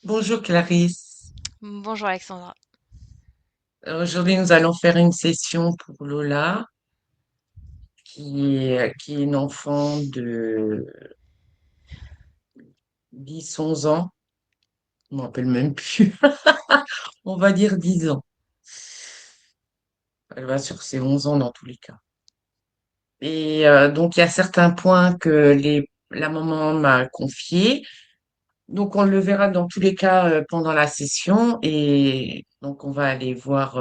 Bonjour Clarisse. Bonjour Alexandra. Aujourd'hui, nous allons faire une session pour Lola, qui est une enfant de 10, 11 ans. Je ne me rappelle même plus. On va dire 10 ans. Elle va sur ses 11 ans dans tous les cas. Et donc, il y a certains points que la maman m'a confiés. Donc, on le verra dans tous les cas pendant la session. Et donc, on va aller voir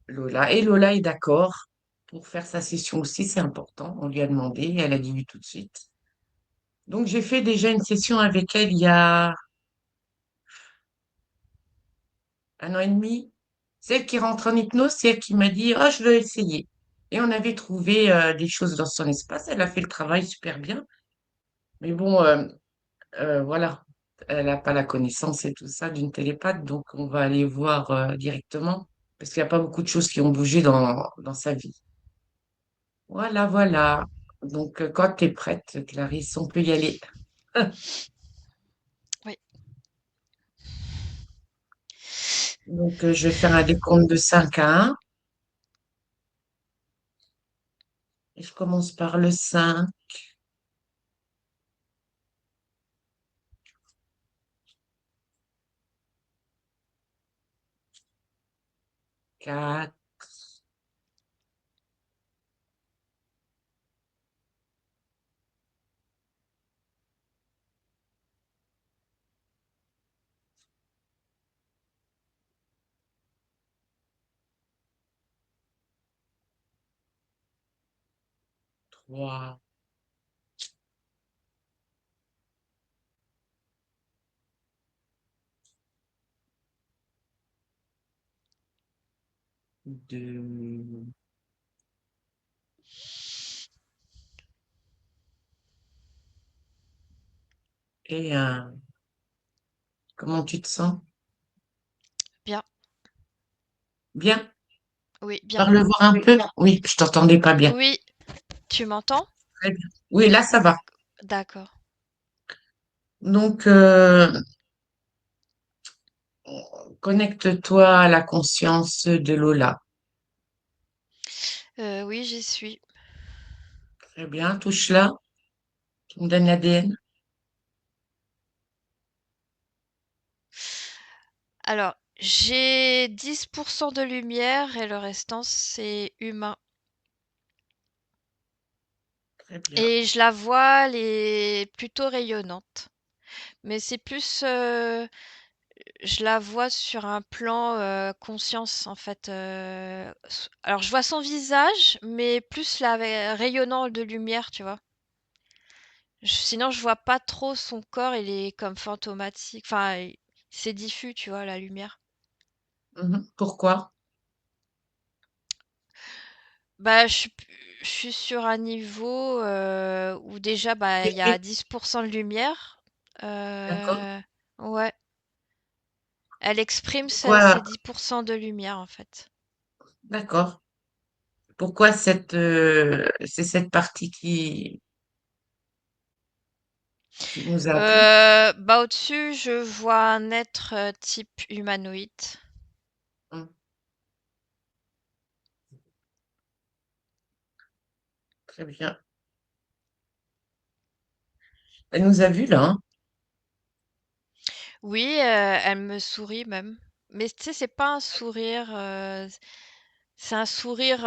Lola. Et Lola est d'accord pour faire sa session aussi, c'est important. On lui a demandé, elle a dit oui tout de suite. Donc j'ai fait déjà une session avec elle il y a 1 an et demi. C'est elle qui rentre en hypnose, c'est elle qui m'a dit, oh, je veux essayer. Et on avait trouvé des choses dans son espace. Elle a fait le travail super bien. Mais bon, voilà, elle n'a pas la connaissance et tout ça d'une télépathe, donc on va aller voir directement parce qu'il n'y a pas beaucoup de choses qui ont bougé dans sa vie. Voilà, voilà. Donc, quand tu es prête, Clarisse, on peut y aller. Oui. Donc, je vais faire un décompte de 5 à 1. Et je commence par le 5, 4, 3, 2 et 1. Comment tu te sens? Bien. Bien? Oui, bien. Parle voir un peu. Oui, je t'entendais pas bien. Oui, tu m'entends? Très bien. Oui, là, ça va. D'accord. Donc, connecte-toi à la conscience de Lola. Oui, j'y suis. Très bien, touche-la. Tu me donnes l'ADN. Alors, j'ai 10% de lumière et le restant, c'est humain. Très bien. Et je la vois, elle est plutôt rayonnante. Mais c'est plus, je la vois sur un plan conscience, en fait. Alors, je vois son visage, mais plus la rayonnant de lumière, tu vois. Sinon, je vois pas trop son corps, il est comme fantomatique. Enfin, c'est diffus, tu vois, la lumière. Mhm. Pourquoi? Bah, je suis sur un niveau où déjà, bah, il y a Élevé. 10% de lumière. D'accord. Ouais, elle exprime ces Pourquoi? 10% de lumière, en fait. D'accord. Pourquoi c'est cette partie qui nous a plu? Bah, au-dessus, je vois un être type humanoïde. Hum, Très bien. Elle nous a vus là, hein? Oui, elle me sourit même. Mais tu sais, c'est pas un sourire, c'est un sourire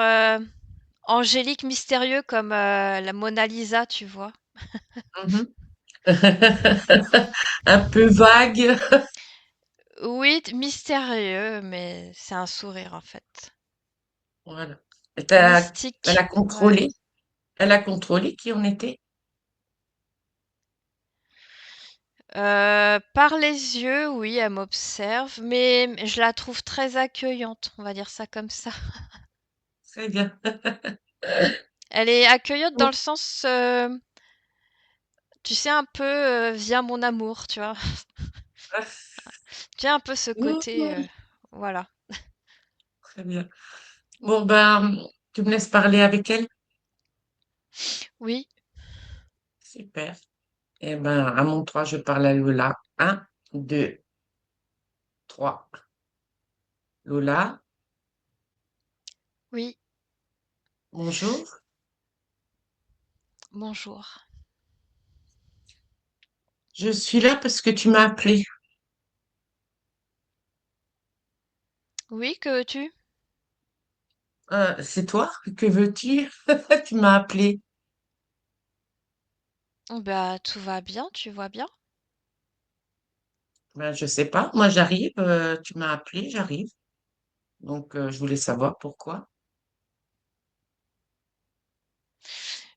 angélique mystérieux comme la Mona Lisa, tu vois. Mhm. Un peu vague. Oui, mystérieux, mais c'est un sourire en fait. Voilà. Elle a Mystique, ouais. contrôlé. Elle a contrôlé qui on était. Par les yeux, oui, elle m'observe, mais je la trouve très accueillante, on va dire ça comme ça. Très bien. Elle est accueillante dans Bon. le sens, tu sais, un peu viens mon amour, tu vois. Tu as un peu ce côté, Mhm. voilà. Très bien. Bon, ben, tu me laisses parler avec elle? Oui, super. Eh ben, à mon 3, je parle à Lola. Un, 2, 3. Lola, Oui, bonjour. bonjour. Je suis là parce que tu m'as appelé. Oui, que veux-tu? C'est toi? Que veux-tu? Tu m'as appelé. Bah, tout va bien, tu vois bien. Ben, je sais pas. Moi, j'arrive. Tu m'as appelé, j'arrive. Donc, je voulais savoir pourquoi.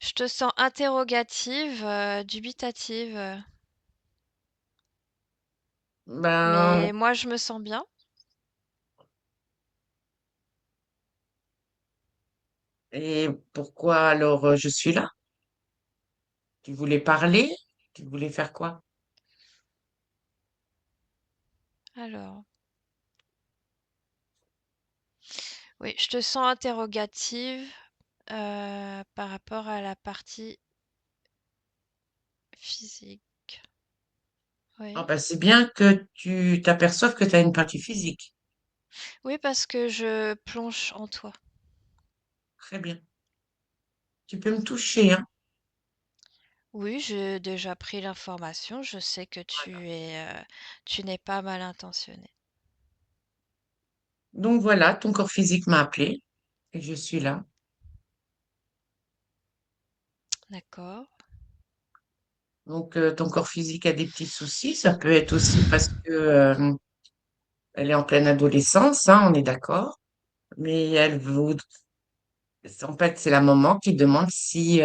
Je te sens interrogative, dubitative, Ben, mais moi je me sens bien. et pourquoi alors je suis là? Tu voulais parler? Tu voulais faire quoi? Alors, oui, je te sens interrogative par rapport à la partie physique. Ah Oui. ben, c'est bien que tu t'aperçoives que tu as une partie physique. Oui, parce que je plonge en toi. Très bien. Tu peux me toucher, hein? Oui, j'ai déjà pris l'information. Je sais que tu n'es pas mal intentionné. Donc voilà, ton corps physique m'a appelé et je suis là. D'accord. Donc ton corps physique a des petits soucis. Ça peut être aussi parce que elle est en pleine adolescence, hein, on est d'accord. Mais elle veut, en fait, c'est la maman qui demande si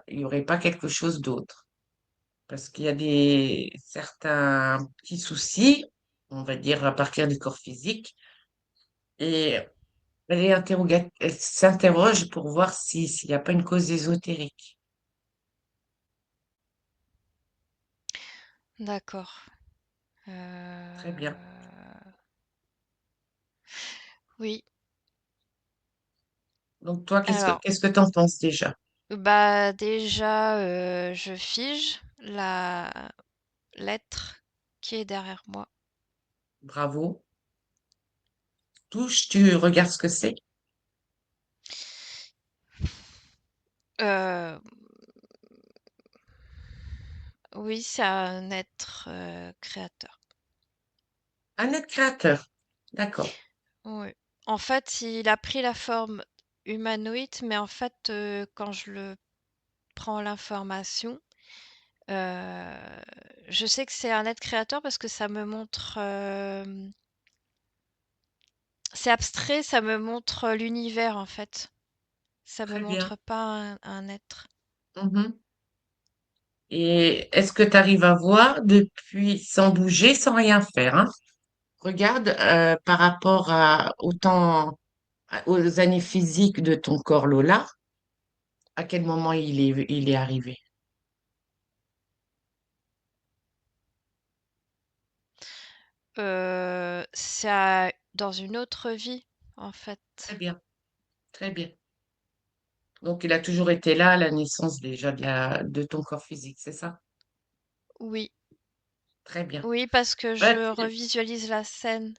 il y aurait pas quelque chose d'autre. Parce qu'il y a des certains petits soucis, on va dire à partir du corps physique, et elle s'interroge pour voir si s'il n'y a pas une cause ésotérique. D'accord. Très bien. Oui. Donc toi, Alors, qu'est-ce que t'en penses déjà? bah déjà, je fige la lettre qui est derrière moi. Bravo. Touche, tu regardes ce que c'est. Euh, oui, c'est un être créateur. Un être créateur. D'accord. Oui. En fait, il a pris la forme humanoïde, mais en fait, quand je le prends l'information, euh, je sais que c'est un être créateur parce que ça me montre, c'est abstrait, ça me montre l'univers en fait. Ça me Très bien. montre pas un être. Mhm. Et est-ce que tu arrives à voir depuis sans bouger, sans rien faire, hein? Regarde par rapport aux années physiques de ton corps, Lola, à quel moment il est arrivé. Dans une autre vie, en Très fait. bien, très bien. Donc, il a toujours été là à la naissance déjà de ton corps physique, c'est ça? Oui, Très bien. oui, parce que Bah, je revisualise la scène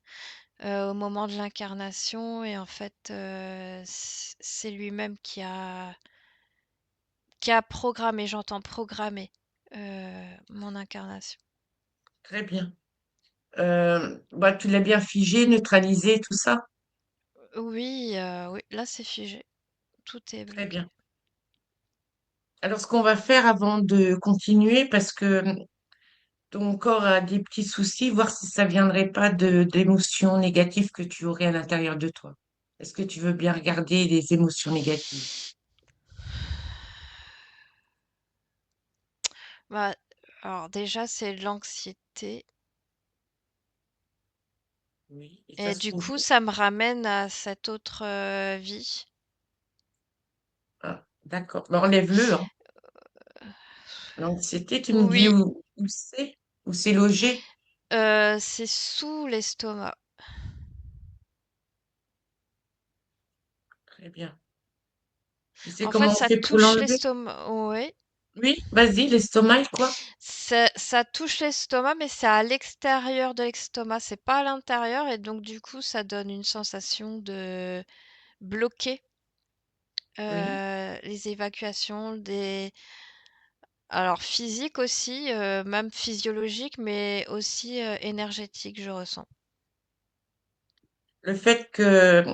au moment de l'incarnation et en fait, c'est lui-même qui a programmé, j'entends programmer mon incarnation. très bien. Bah, tu l'as bien figé, neutralisé, tout ça? Oui, oui, là c'est figé, tout est Très bloqué. bien. Alors, ce qu'on va faire avant de continuer, parce que ton corps a des petits soucis, voir si ça viendrait pas d'émotions négatives que tu aurais à l'intérieur de toi. Est-ce que tu veux bien regarder les émotions négatives? Bah, alors déjà c'est l'anxiété Oui. Et ça et se du trouve coup où? ça me ramène à cette autre vie. Ah, d'accord. Ben, enlève-le, hein. L'anxiété, tu me dis Oui, où c'est logé? c'est sous l'estomac. Très bien. Tu sais En fait, comment on ça fait pour touche l'enlever? l'estomac. Ouais. Oui, vas-y, l'estomac, quoi? Ça touche l'estomac, mais c'est à l'extérieur de l'estomac, c'est pas à l'intérieur, et donc du coup, ça donne une sensation de bloquer Oui. les évacuations, alors physique aussi, même physiologique, mais aussi énergétique, je ressens. Le fait que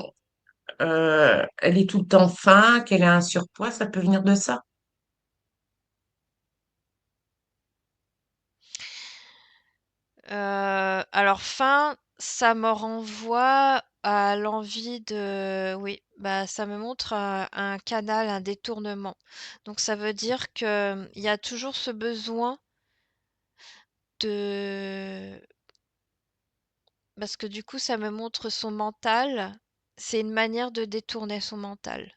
elle est tout le temps faim, qu'elle a un surpoids, ça peut venir de ça. Alors faim, ça me renvoie à l'envie de, oui, bah ça me montre un canal, un détournement. Donc ça veut dire que il y a toujours ce besoin de, parce que du coup ça me montre son mental. C'est une manière de détourner son mental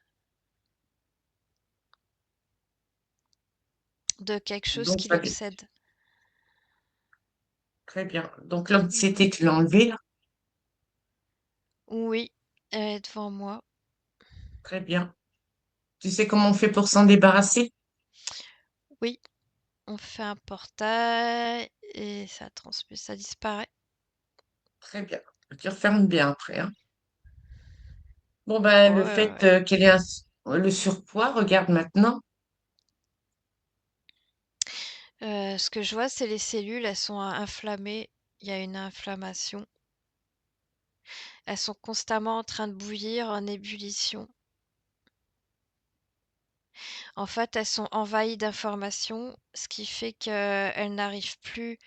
de quelque chose Donc, qui l'obsède. très bien. Donc, Ouais. l'anxiété, tu l'as enlevée, là. Oui, elle est devant moi. Très bien. Tu sais comment on fait pour s'en débarrasser? Oui, on fait un portail et ça transmute, ça disparaît. Très bien. Tu refermes bien après, hein. Bon, Ouais, ben, le ouais, fait ouais. qu'elle ait le surpoids, regarde maintenant. Ce que je vois, c'est les cellules, elles sont inflammées. Il y a une inflammation. Elles sont constamment en train de bouillir, en ébullition. En fait, elles sont envahies d'informations, ce qui fait qu'elles n'arrivent plus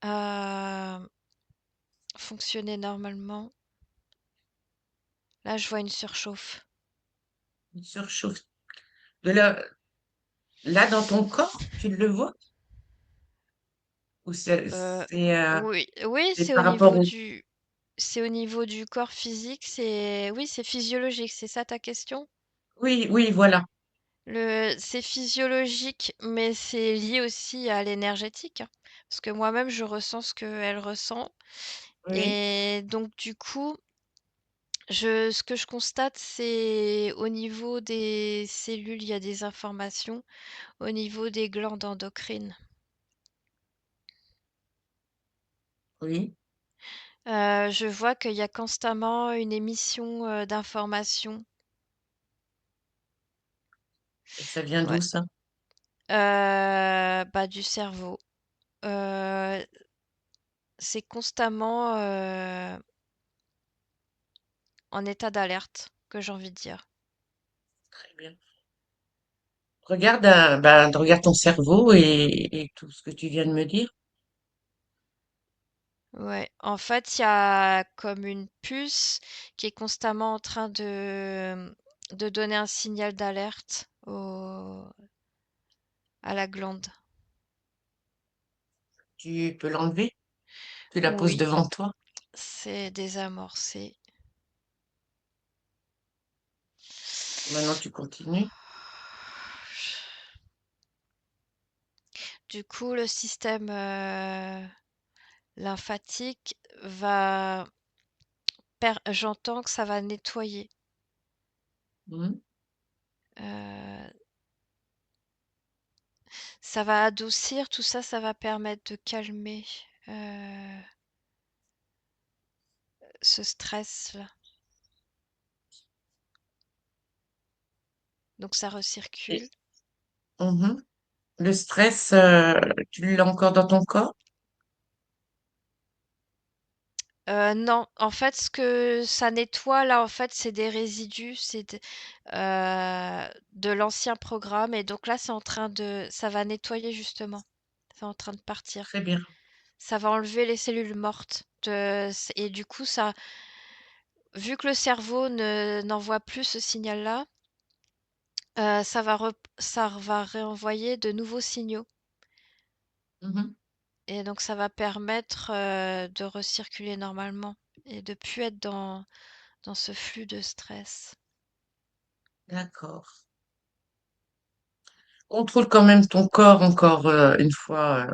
à fonctionner normalement. Là, je vois une surchauffe. Une surchauffe. De là, dans ton corps, tu le vois? Ou Euh, oui, oui, c'est par rapport au... c'est au niveau du corps physique. Oui, c'est physiologique. C'est ça ta question? Oui, oui, voilà. C'est physiologique, mais c'est lié aussi à l'énergétique, hein. Parce que moi-même, je ressens ce qu'elle ressent. Oui, Et donc, du coup, ce que je constate, c'est au niveau des cellules, il y a des informations. Au niveau des glandes endocrines, oui. je vois qu'il y a constamment une émission d'informations. Et ça vient Ouais. d'où, ça? Bah, du cerveau. Euh, c'est constamment en état d'alerte, que j'ai envie de dire. Très bien. Regarde, regarde ton cerveau et tout ce que tu viens de me dire. Ouais, en fait, il y a comme une puce qui est constamment en train de donner un signal d'alerte à la glande. Tu peux l'enlever, tu la poses Oui, devant toi. c'est désamorcé. Maintenant, tu continues. Du coup, le système lymphatique va... J'entends que ça va nettoyer. Mhm. Euh, Ça va adoucir, tout ça, ça va permettre de calmer ce stress-là. Donc ça Et, recircule. mhm. Le stress, tu l'as encore dans ton corps? Non, en fait, ce que ça nettoie là, en fait, c'est des résidus, de l'ancien programme. Et donc là, ça va nettoyer justement. C'est en train de partir. Très bien. Ça va enlever les cellules mortes. Et du coup, vu que le cerveau n'envoie plus ce signal-là, ça va réenvoyer de nouveaux signaux. Mhm. Et donc, ça va permettre de recirculer normalement et de plus être dans ce flux de stress. D'accord. Contrôle quand même ton corps encore une fois,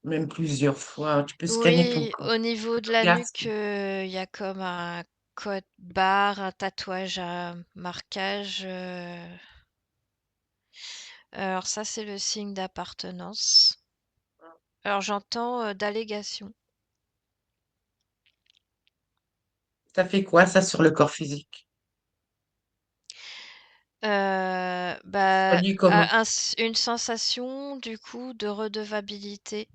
même plusieurs fois. Tu peux scanner ton Oui, corps. au niveau de la Regarde. nuque, il y a comme un code barre, un tatouage, un marquage. Alors ça, c'est le signe d'appartenance. Alors j'entends d'allégation. Ça fait quoi, ça, sur le corps physique? Bah, Relie comment? une sensation du coup de redevabilité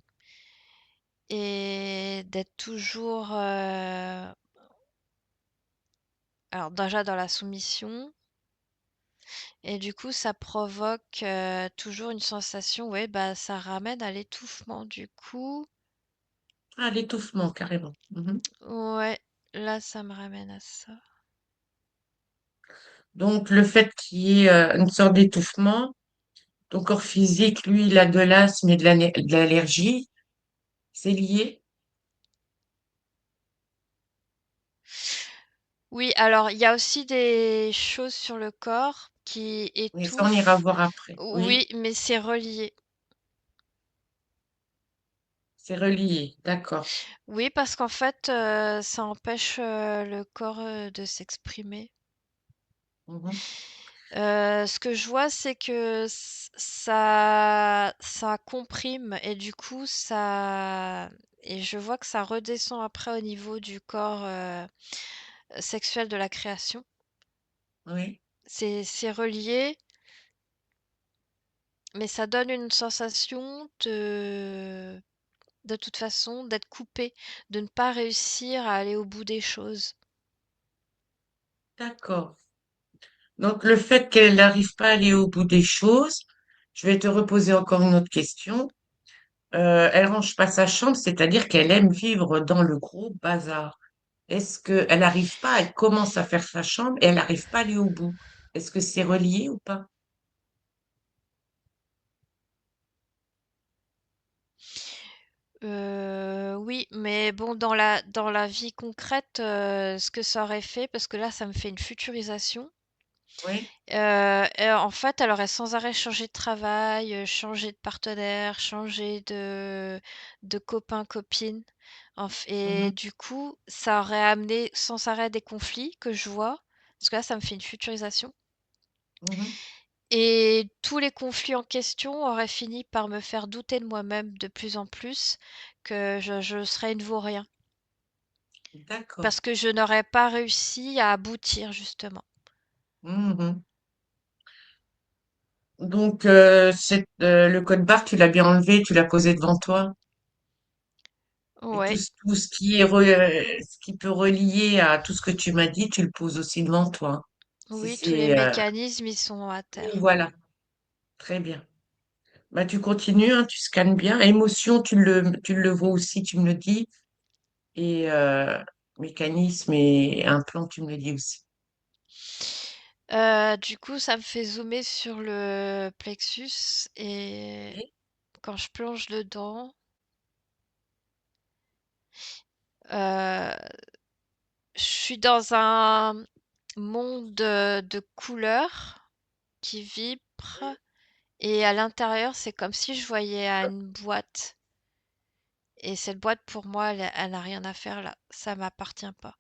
et d'être toujours, alors déjà dans la soumission et du coup ça provoque toujours une sensation, ouais, bah ça ramène à l'étouffement du coup. Ah, l'étouffement, carrément. Mhm. Ouais, là ça me ramène à ça. Donc, le fait qu'il y ait une sorte d'étouffement, ton corps physique, lui, il a de l'asthme et de l'allergie, c'est lié, Oui, alors il y a aussi des choses sur le corps qui mais ça, on ira étouffent. voir après. Oui, Oui, mais c'est relié. c'est relié, d'accord. Oui, parce qu'en fait, ça empêche le corps de s'exprimer. Mhm. Ce que je vois, c'est que ça comprime et du coup, et je vois que ça redescend après au niveau du corps sexuel de la création. Oui, C'est relié, mais ça donne une sensation de toute façon, d'être coupé, de ne pas réussir à aller au bout des choses. d'accord. Donc, le fait qu'elle n'arrive pas à aller au bout des choses, je vais te reposer encore une autre question. Elle range pas sa chambre, c'est-à-dire qu'elle aime vivre dans le gros bazar. Est-ce qu'elle n'arrive pas, elle commence à faire sa chambre et elle n'arrive pas à aller au bout? Est-ce que c'est relié ou pas? Oui, mais bon, dans la vie concrète, ce que ça aurait fait, parce que là, ça me fait une futurisation. Oui. Et en fait, elle aurait sans arrêt changé de travail, changé de partenaire, changé de copain, copine. Et Mhm, du coup, ça aurait amené sans arrêt des conflits que je vois. Parce que là, ça me fait une futurisation. mhm. Et tous les conflits en question auraient fini par me faire douter de moi-même de plus en plus que je serais une vaurien. D'accord. Parce que je n'aurais pas réussi à aboutir, justement. Mhm. Donc, le code barre, tu l'as bien enlevé, tu l'as posé devant toi. Et Ouais, tout ce qui est ce qui peut relier à tout ce que tu m'as dit, tu le poses aussi devant toi. Si oui, tous les c'est, mécanismes, ils sont à oui, terre. voilà, très bien. Bah, tu continues, hein, tu scannes bien. Émotion, tu le vois aussi, tu me le dis. Et mécanisme et implant, tu me le dis aussi. Du coup, ça me fait zoomer sur le plexus et Oui, quand je plonge dedans, euh, je suis dans un monde de couleurs qui vibrent et à l'intérieur, c'est comme si je voyais une boîte. Et cette boîte, pour moi, elle n'a rien à faire là. Ça m'appartient pas.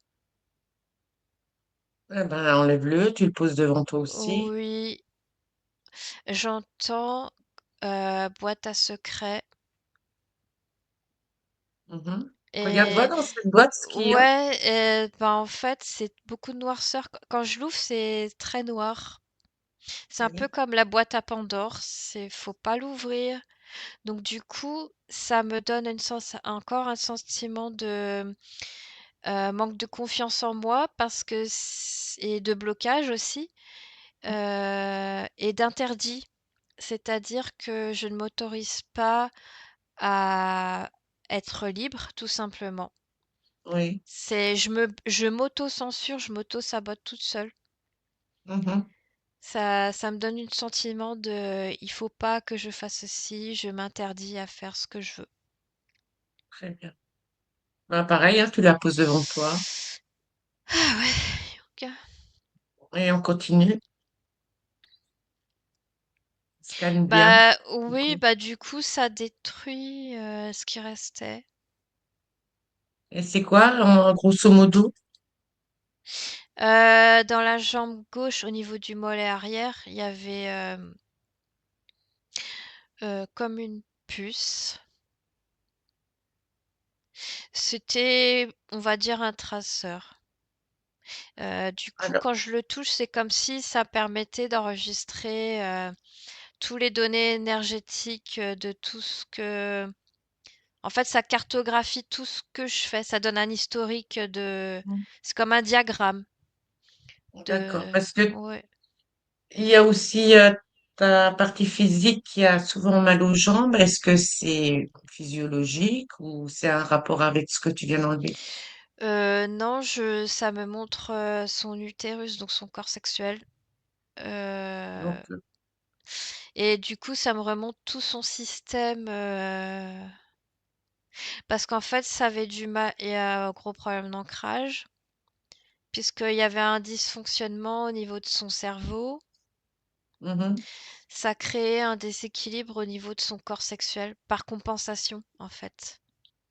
eh ben, enlève-le, tu le poses devant toi aussi. Oui, j'entends boîte à secrets. Mhm. Regarde, vois Et dans cette boîte ce qu'il y a. ouais, ben en fait, c'est beaucoup de noirceur. Quand je l'ouvre, c'est très noir. C'est un peu Oui, comme la boîte à Pandore. Faut pas l'ouvrir. Donc du coup, ça me donne encore un sentiment de manque de confiance en moi et de blocage aussi et d'interdit. C'est-à-dire que je ne m'autorise pas à être libre, tout simplement. oui. Je m'auto-censure, je m'auto-sabote toute seule. Mhm. Ça me donne un sentiment il faut pas que je fasse ceci, je m'interdis à faire ce que je veux. Très bien. Ben, pareil, hein, tu la poses devant toi Ah ouais, ok. et on continue. Scanne bien. Bah oui, bah du coup, ça détruit ce qui restait. Et c'est quoi, grosso modo? Dans la jambe gauche, au niveau du mollet arrière, il y avait comme une puce. C'était, on va dire, un traceur. Du coup, Alors, quand je le touche, c'est comme si ça permettait d'enregistrer tous les données énergétiques de tout ce que... En fait, ça cartographie tout ce que je fais. Ça donne un historique de... mm, C'est comme un diagramme d'accord. de... Parce que Ouais. il y a aussi ta partie physique qui a souvent mal aux jambes. Est-ce que c'est physiologique ou c'est un rapport avec ce que tu viens d'enlever? Non, ça me montre son utérus, donc son corps sexuel. Donc, Euh, Et du coup, ça me remonte tout son système. Parce qu'en fait, ça avait du mal. Il y a un gros problème d'ancrage, puisqu'il y avait un dysfonctionnement au niveau de son cerveau. mhm. Ça créait un déséquilibre au niveau de son corps sexuel, par compensation, en fait.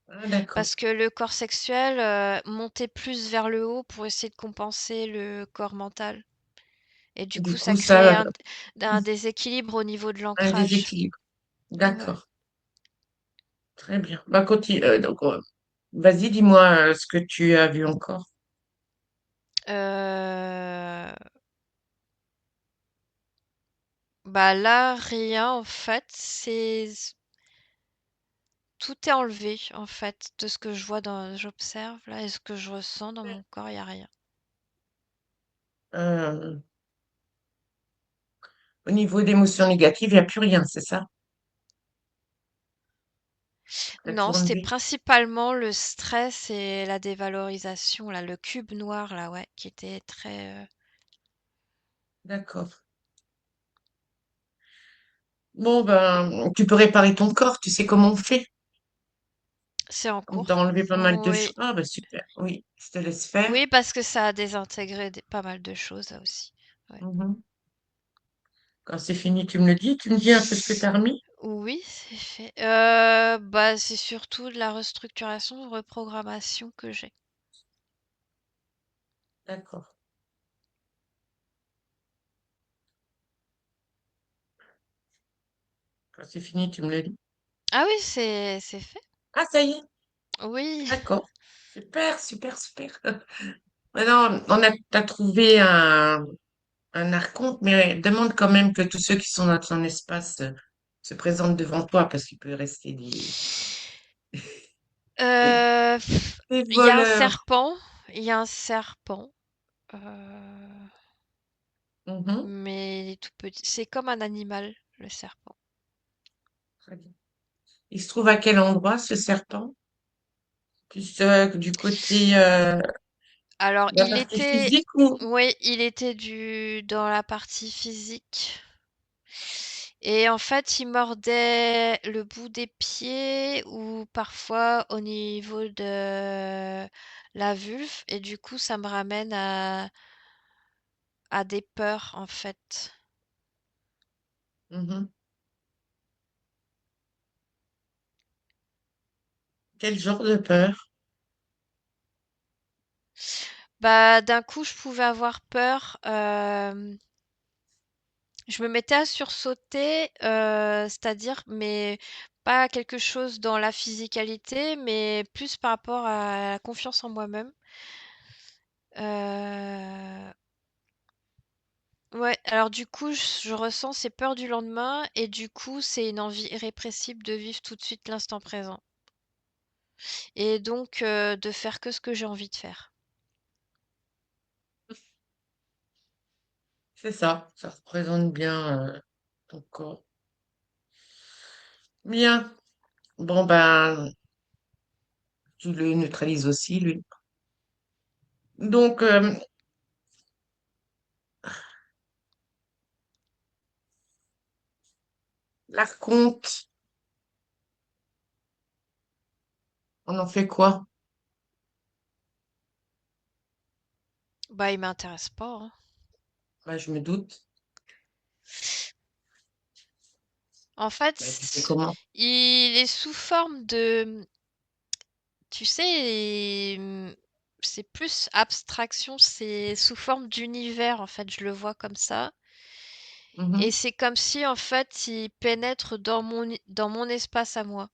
Ah, d'accord. Parce que le corps sexuel montait plus vers le haut pour essayer de compenser le corps mental. Et du coup, Du ça coup, créait ça, un déséquilibre au niveau de un l'ancrage. déséquilibre. Ouais. D'accord. Très bien. Bah, continue. Vas-y, dis-moi ce que tu as vu encore. Euh, Bah là, rien en fait. C'est tout est enlevé en fait de ce que je vois dans, j'observe là et ce que je ressens dans mon corps, il y a rien. Euh, Au niveau d'émotions négatives, il n'y a plus rien, c'est ça? T'as tout Non, c'était enlevé? principalement le stress et la dévalorisation là, le cube noir là, ouais, qui était très. D'accord. Bon, ben, tu peux réparer ton corps, tu sais comment on fait. C'est en Comme t'as cours. enlevé pas mal de choses. Oui, Ah, bah super. Oui, je te laisse faire. oui, parce que ça a désintégré pas mal de choses là aussi. Ouais. Mhm. Quand c'est fini, tu me le dis. Tu me dis un peu ce que t'as remis. Oui, c'est fait. Bah, c'est surtout de la restructuration, reprogrammation que j'ai. D'accord. Quand c'est fini, tu me le dis. Ah oui, c'est fait. Ah, ça y est. Oui. D'accord. Super, super, super. Maintenant, t'as trouvé un archonte, mais demande quand même que tous ceux qui sont dans ton espace se présentent devant toi parce qu'il peut rester des Il y a un voleurs. serpent. Il y a un serpent. euh, Mhm. mais il est tout petit. C'est comme un animal, le serpent. Très bien. Il se trouve à quel endroit, ce serpent? Plus du côté Alors, de la partie physique ou? oui, il était dans la partie physique. Et en fait, il mordait le bout des pieds ou parfois au niveau de la vulve. Et du coup, ça me ramène à des peurs, en fait. Mhm. Quel genre de peur? Bah, d'un coup, je pouvais avoir peur. Je me mettais à sursauter, c'est-à-dire, mais pas quelque chose dans la physicalité, mais plus par rapport à la confiance en moi-même. Euh, Ouais, alors du coup, je ressens ces peurs du lendemain et du coup, c'est une envie irrépressible de vivre tout de suite l'instant présent. Et donc, de faire que ce que j'ai envie de faire. C'est ça, ça représente bien ton corps. Bien. Bon, ben, tu le neutralises aussi, lui. Donc, l'archonte, on en fait quoi? Bah, il m'intéresse pas, hein. Ben, je me doute. En Ben, tu fais fait, comment? il est sous forme de, tu sais, c'est plus abstraction, c'est sous forme d'univers, en fait, je le vois comme ça. Et Mhm, c'est comme si, en fait, il pénètre dans mon espace à moi.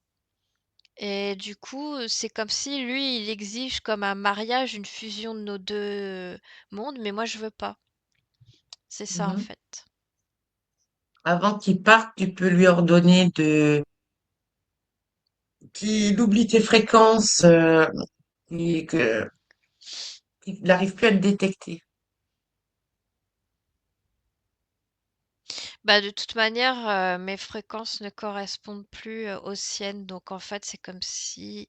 Et du coup, c'est comme si lui, il exige comme un mariage, une fusion de nos deux mondes, mais moi, je veux pas. C'est ça, en mhm. fait. Avant qu'il parte, tu peux lui ordonner qu'il oublie tes fréquences et qu'il n'arrive plus à te détecter. Bah, de toute manière, mes fréquences ne correspondent plus aux siennes, donc en fait, c'est comme si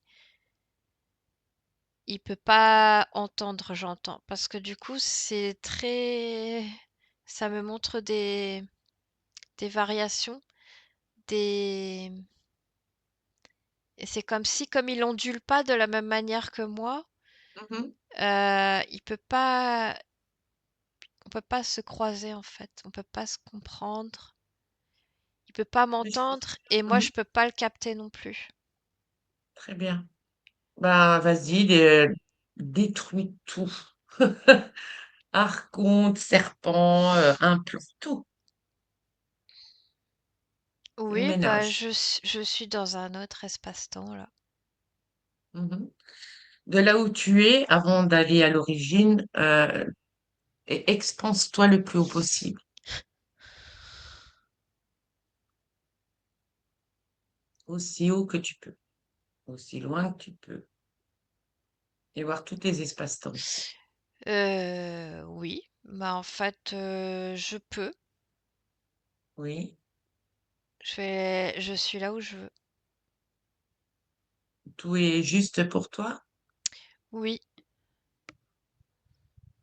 il peut pas entendre, j'entends. Parce que du coup, c'est très, ça me montre des variations, des, et c'est comme si, comme il ondule pas de la même manière que moi, Mhm. il peut pas, on peut pas se croiser en fait, on peut pas se comprendre, il peut pas m'entendre et moi je Mhm. peux pas le capter non plus. Très bien. Ben, vas-y, détruis tout. Archonte, serpent, implant, tout. Le Oui, bah ménage. je suis dans un autre espace-temps là. Mhm. De là où tu es, avant d'aller à l'origine, expanse-toi le plus haut possible, aussi haut que tu peux, aussi loin que tu peux, et voir tous tes espaces-temps. Oui, bah en fait je peux, Oui, je suis là où je veux. tout est juste pour toi. Oui,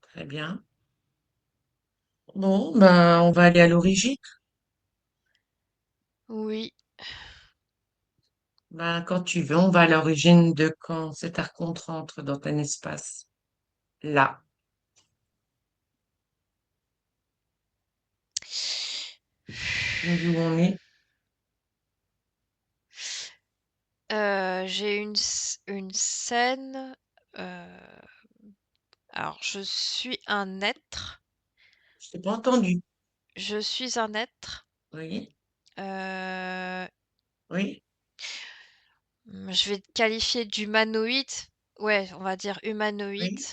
Très bien. Bon, ben, on va aller à l'origine. oui. Ben, quand tu veux, on va à l'origine de quand cet archonte rentre dans ton espace. Là, tu me dis où on est. J'ai une scène. euh, alors, je suis un être. Je t'ai pas entendu. Je suis un être. Oui, euh, oui, je vais te qualifier d'humanoïde. Ouais, on va dire humanoïde. oui.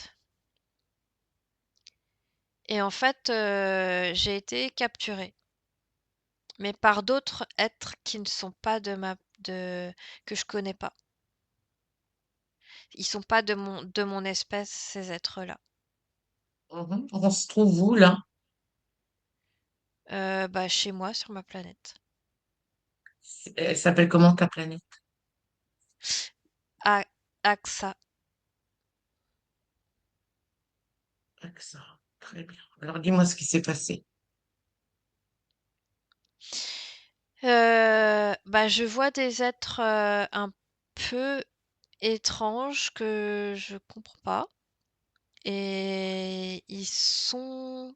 Et en fait, j'ai été capturée, mais par d'autres êtres qui ne sont pas que je connais pas. Ils sont pas de mon espèce, ces êtres-là. Mhm. On se trouve où, là? Bah, chez moi, sur ma planète. Elle s'appelle comment ta planète? A AXA. Axa. Très bien. Alors, dis-moi ce qui s'est passé. Bah, je vois des êtres un peu étranges que je comprends pas. Et ils sont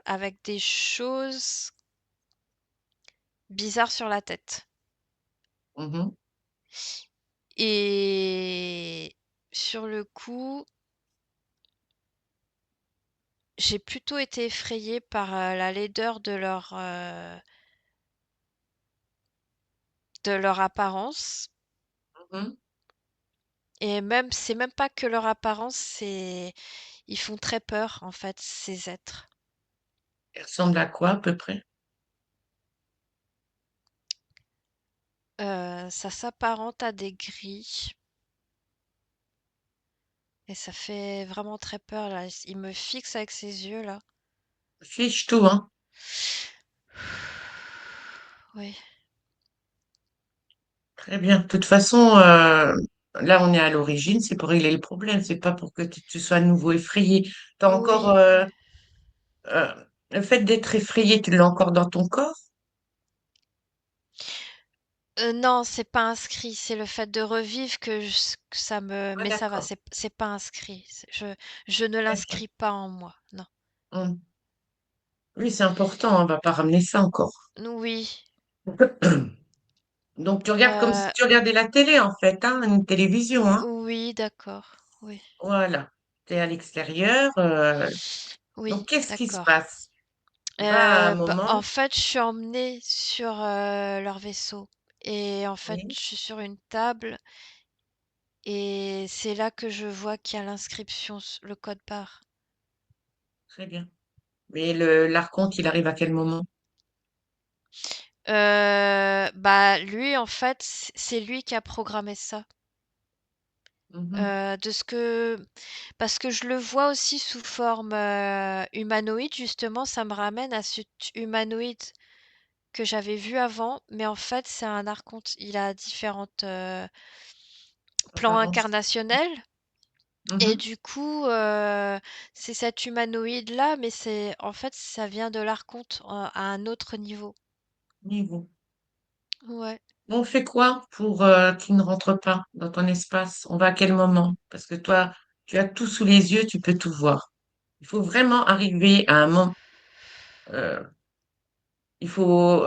avec des choses bizarres sur la tête. Mhm, Et sur le coup, j'ai plutôt été effrayée par la laideur de leur apparence. mhm. Et même, c'est même pas que leur apparence, ils font très peur, en fait, ces êtres. Elle ressemble à quoi, à peu près? Ça s'apparente à des grilles et ça fait vraiment très peur là. Il me fixe avec ses yeux là. Fiche tout, hein. Oui, Très bien. De toute façon, là, on est à l'origine, c'est pour régler le problème. C'est pas pour que tu sois à nouveau effrayé. T'as encore, oui. euh, le fait d'être effrayé, tu l'as encore dans ton corps? Non, c'est pas inscrit. C'est le fait de revivre que ça me. Ah, Mais ça va, d'accord. c'est pas inscrit. Je ne Très bien. l'inscris pas en moi. Non. Hum. Oui, c'est important, on va pas ramener ça encore. Oui. Donc, tu regardes comme si Euh, tu regardais la télé, en fait, hein, une télévision, hein. oui, d'accord. Oui. Voilà. Tu es à l'extérieur. Oui, Donc, qu'est-ce qui se d'accord. passe? Bah, à un Bah, en moment, fait, je suis emmenée sur leur vaisseau. Et en fait, oui, je suis sur une table et c'est là que je vois qu'il y a l'inscription, le code barre. très bien. Mais l'archonte, il arrive à quel moment? Bah, lui, en fait, c'est lui qui a programmé ça. Mhm. De ce que Parce que je le vois aussi sous forme humanoïde, justement, ça me ramène à ce humanoïde que j'avais vu avant, mais en fait, c'est un archonte. Il a différentes plans Apparence. incarnationnels. Et Mhm. du coup, c'est cet humanoïde-là, mais c'est en fait, ça vient de l'archonte à un autre niveau. Niveau. Ouais. On fait quoi pour tu ne rentres pas dans ton espace? On va à quel moment? Parce que toi, tu as tout sous les yeux, tu peux tout voir. Il faut vraiment arriver à un moment. euh, il faut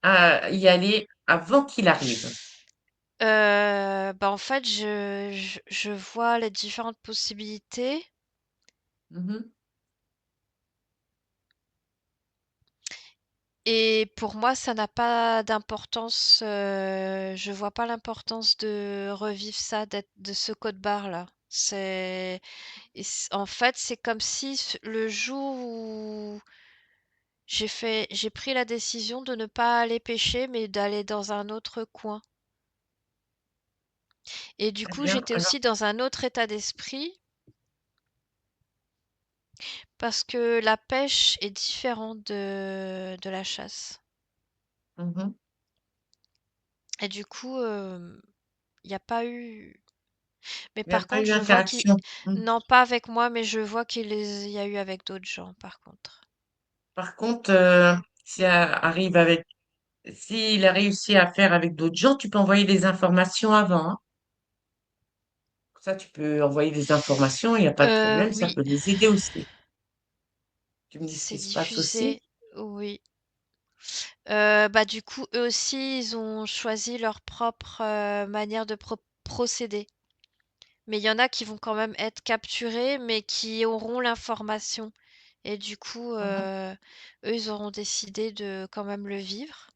y aller avant qu'il arrive. Bah, en fait, je vois les différentes possibilités. Mhm. Et pour moi, ça n'a pas d'importance. Je vois pas l'importance de revivre ça, de ce code barre là. En fait, c'est comme si le jour où j'ai pris la décision de ne pas aller pêcher, mais d'aller dans un autre coin. Et du Très coup, bien. j'étais Alors, aussi dans un autre état d'esprit parce que la pêche est différente de la chasse. mhm. Et du coup, il n'y a pas eu. Mais Il n'y a par pas contre, eu je vois qu'il. interaction. Mhm. Non, pas avec moi, mais je vois il y a eu avec d'autres gens, par contre. Par contre, s'il a réussi à faire avec d'autres gens, tu peux envoyer des informations avant, hein. Ça, tu peux envoyer des informations, il n'y a pas de problème, ça Oui, peut les aider aussi. Tu me dis ce qui c'est se passe aussi. diffusé. Oui. Bah, du coup, eux aussi, ils ont choisi leur propre manière de procéder. Mais il y en a qui vont quand même être capturés, mais qui auront l'information. Et du coup, Mhm. eux, ils auront décidé de quand même le vivre,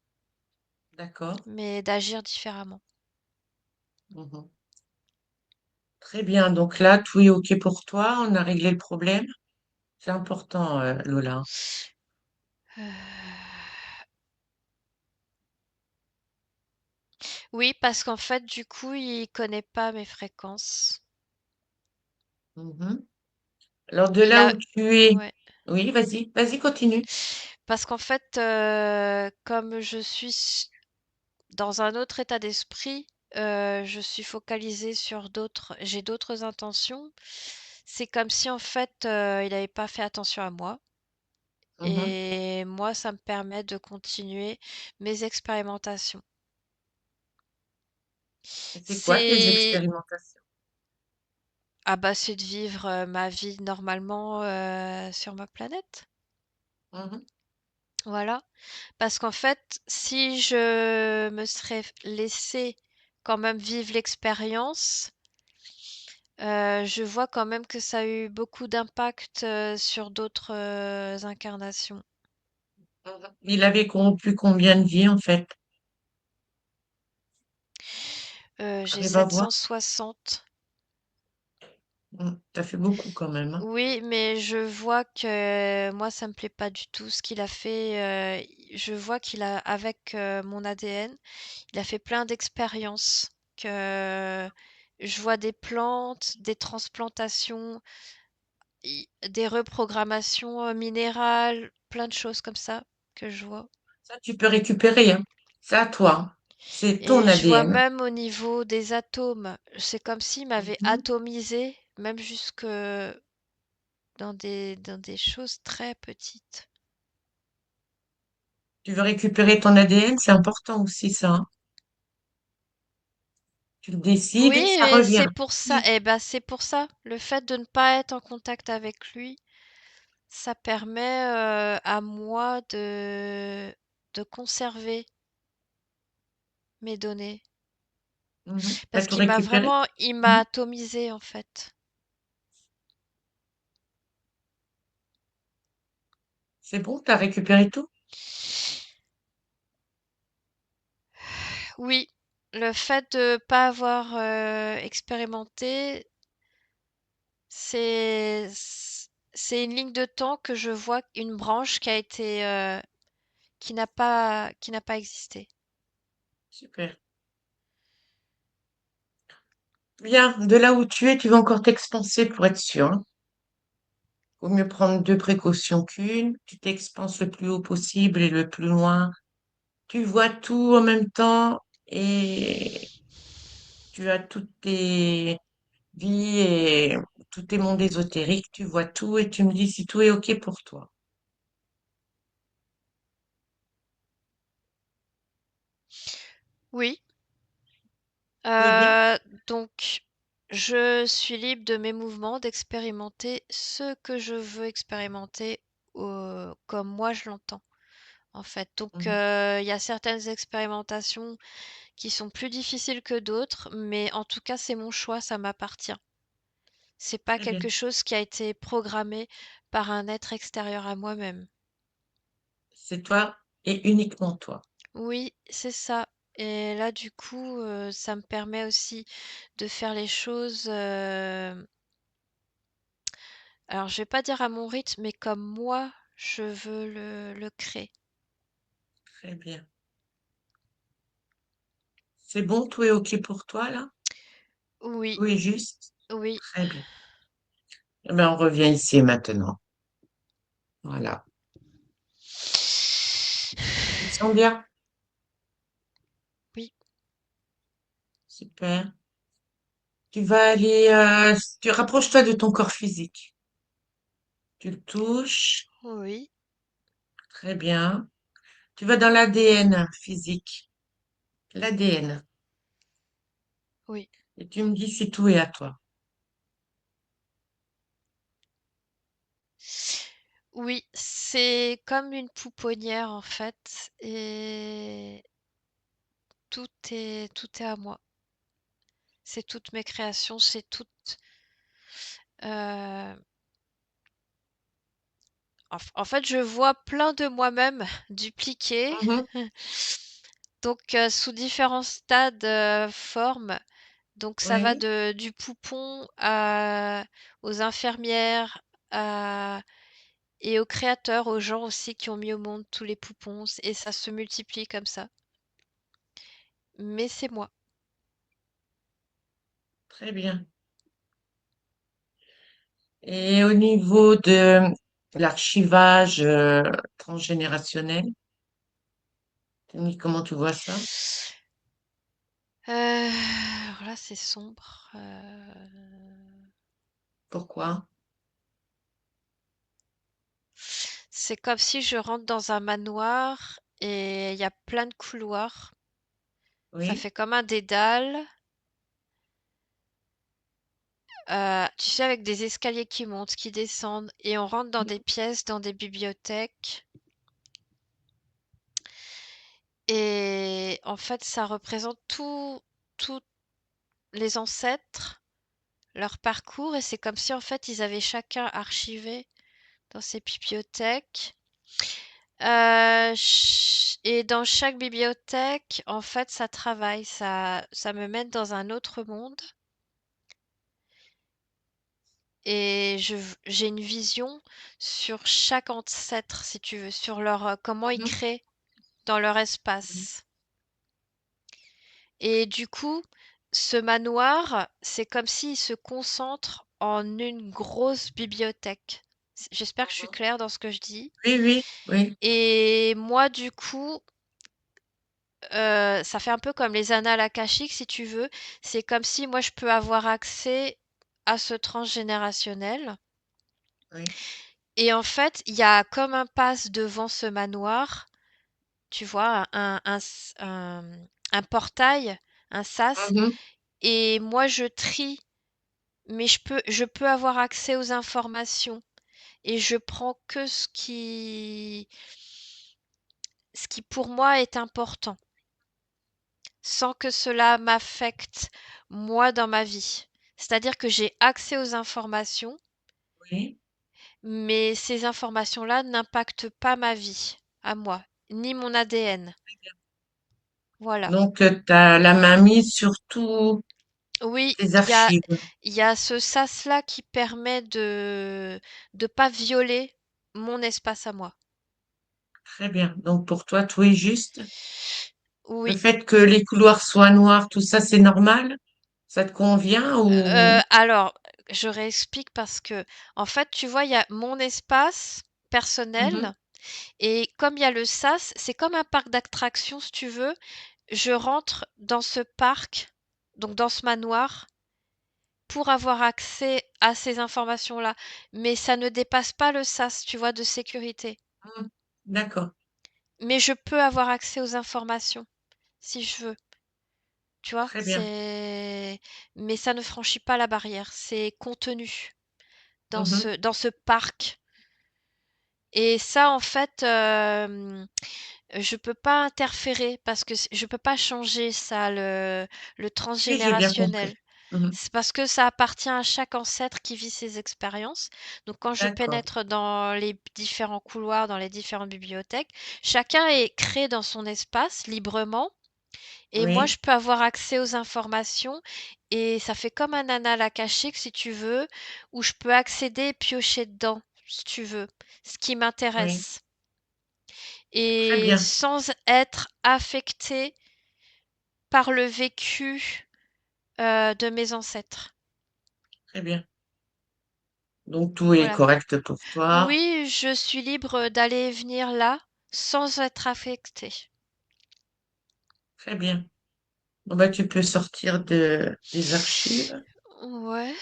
D'accord. mais d'agir différemment. Mhm. Très bien. Donc là, tout est OK pour toi. On a réglé le problème. C'est important, Lola. Euh, Oui, parce qu'en fait, du coup, il connaît pas mes fréquences. Mhm. Alors de Il là a, où tu es, ouais. oui, vas-y, vas-y, continue. Parce qu'en fait, comme je suis dans un autre état d'esprit, je suis focalisée sur j'ai d'autres intentions. C'est comme si en fait, il n'avait pas fait attention à moi. Mhm. Et moi, ça me permet de continuer mes expérimentations. Et c'est quoi tes C'est expérimentations? Ah bah, c'est de vivre ma vie normalement sur ma planète. Mhm. Voilà. Parce qu'en fait, si je me serais laissée quand même vivre l'expérience, je vois quand même que ça a eu beaucoup d'impact sur d'autres incarnations. Mhm. Il avait corrompu combien de vies en fait? J'ai Arrive à voir? 760. Ça fait beaucoup quand même, hein. Oui, mais je vois que moi, ça me plaît pas du tout ce qu'il a fait. Je vois qu'il a, avec mon ADN, il a fait plein d'expériences. Que je vois des plantes, des transplantations, des reprogrammations minérales, plein de choses comme ça que je vois. Ça, tu peux récupérer, hein. C'est à toi, hein. C'est ton Et je vois ADN. même au niveau des atomes, c'est comme s'il m'avait Mhm. atomisé, même jusque dans des choses très petites. Tu veux récupérer ton ADN, c'est important aussi ça, hein. Tu le décides Oui, et ça et revient. c'est pour ça, Oui. eh ben c'est pour ça, le fait de ne pas être en contact avec lui, ça permet à moi de conserver mes données. Mhm. Bah, Parce tout qu'il m'a récupérer. vraiment, il m'a atomisé en fait. C'est bon, t'as récupéré tout? Oui, le fait de pas avoir expérimenté, c'est c'est une ligne de temps que je vois, une branche qui a été qui n'a pas existé. Super. Bien, de là où tu vas encore t'expanser pour être sûr, hein. Vaut mieux prendre deux précautions qu'une. Tu t'expanses le plus haut possible et le plus loin. Tu vois tout en même temps et tu as toutes tes vies et tous tes mondes ésotériques. Tu vois tout et tu me dis si tout est OK pour toi. Oui, Tout est bien? euh, donc je suis libre de mes mouvements, d'expérimenter ce que je veux expérimenter comme moi je l'entends, en fait. Donc Mhm. il y a certaines expérimentations qui sont plus difficiles que d'autres, mais en tout cas c'est mon choix, ça m'appartient. C'est pas Très bien. quelque chose qui a été programmé par un être extérieur à moi-même. C'est toi et uniquement toi. Oui, c'est ça. Et là, du coup, ça me permet aussi de faire les choses, alors je vais pas dire à mon rythme, mais comme moi, je veux le créer. Très bien. C'est bon, tout est OK pour toi là? Oui, Tout est juste? oui, Très bien. Eh ben, on revient ici et maintenant. Voilà. Tu te sens bien? oui, Super. Tu vas aller, tu rapproches-toi de ton corps physique. Tu le touches. oui, Très bien. Tu vas dans l'ADN physique. L'ADN. oui. Et tu me dis si tout est à toi. Oui, c'est comme une pouponnière en fait, et tout est à moi. C'est toutes mes créations, c'est toutes. euh, en fait, je vois plein de moi-même dupliqués, Mhm. donc sous différents stades, formes. Donc ça va Oui, du poupon aux infirmières et aux créateurs, aux gens aussi qui ont mis au monde tous les poupons, et ça se multiplie comme ça. Mais c'est moi. très bien. Et au niveau de l'archivage transgénérationnel, comment tu vois ça? Alors là, c'est sombre. Pourquoi? C'est comme si je rentre dans un manoir et il y a plein de couloirs. Ça Oui. fait comme un dédale. Tu sais, avec des escaliers qui montent, qui descendent, et on rentre dans des pièces, dans des bibliothèques. Et en fait, ça représente tous les ancêtres, leur parcours, et c'est comme si en fait ils avaient chacun archivé dans ces bibliothèques. Et dans chaque bibliothèque, en fait, ça travaille, ça me mène dans un autre monde. Et j'ai une vision sur chaque ancêtre, si tu veux, sur leur comment ils Mhm. créent dans leur Mhm. espace. Et du coup, ce manoir, c'est comme s'il se concentre en une grosse bibliothèque. J'espère que je suis claire dans ce que je dis. Oui, oui, oui. Et moi, du coup, ça fait un peu comme les annales akashiques, si tu veux. C'est comme si moi, je peux avoir accès à ce transgénérationnel. Oui. Et en fait, il y a comme un pass devant ce manoir, tu vois, un portail, un sas. Mhm. Et moi, je trie, mais je peux avoir accès aux informations. Et je prends que ce qui pour moi est important, sans que cela m'affecte moi dans ma vie. C'est-à-dire que j'ai accès aux informations, Oui. mais ces informations-là n'impactent pas ma vie, à moi, ni mon ADN. Voilà. Donc, tu as la main mise sur tous Oui, tes il y a, archives. il y a ce sas-là qui permet de pas violer mon espace à moi. Très bien. Donc, pour toi, tout est juste. Le Oui. fait que les couloirs soient noirs, tout ça, c'est normal? Ça te convient ou... Alors, je réexplique parce que, en fait, tu vois, il y a mon espace Mhm, personnel et comme il y a le sas, c'est comme un parc d'attractions, si tu veux. Je rentre dans ce parc, donc dans ce manoir, pour avoir accès à ces informations-là. Mais ça ne dépasse pas le sas, tu vois, de sécurité. mhm. D'accord. Mais je peux avoir accès aux informations si je veux, tu vois. Très bien. Mais ça ne franchit pas la barrière. C'est contenu Mhm. dans ce parc. Et ça, en fait, je peux pas interférer parce que je peux pas changer ça, le Oui, j'ai bien transgénérationnel. compris. Mhm. C'est parce que ça appartient à chaque ancêtre qui vit ses expériences. Donc, quand je D'accord. pénètre dans les différents couloirs, dans les différentes bibliothèques, chacun est créé dans son espace librement. Et moi, Oui, je peux avoir accès aux informations. Et ça fait comme un anal à cacher, si tu veux, où je peux accéder et piocher dedans, si tu veux, ce qui oui. m'intéresse Très et bien. sans être affectée par le vécu de mes ancêtres. Très bien. Donc, tout est Voilà. correct pour toi. Oui, je suis libre d'aller et venir là sans être affectée. Très bien. Bon, bah, tu peux sortir des archives. Ouais.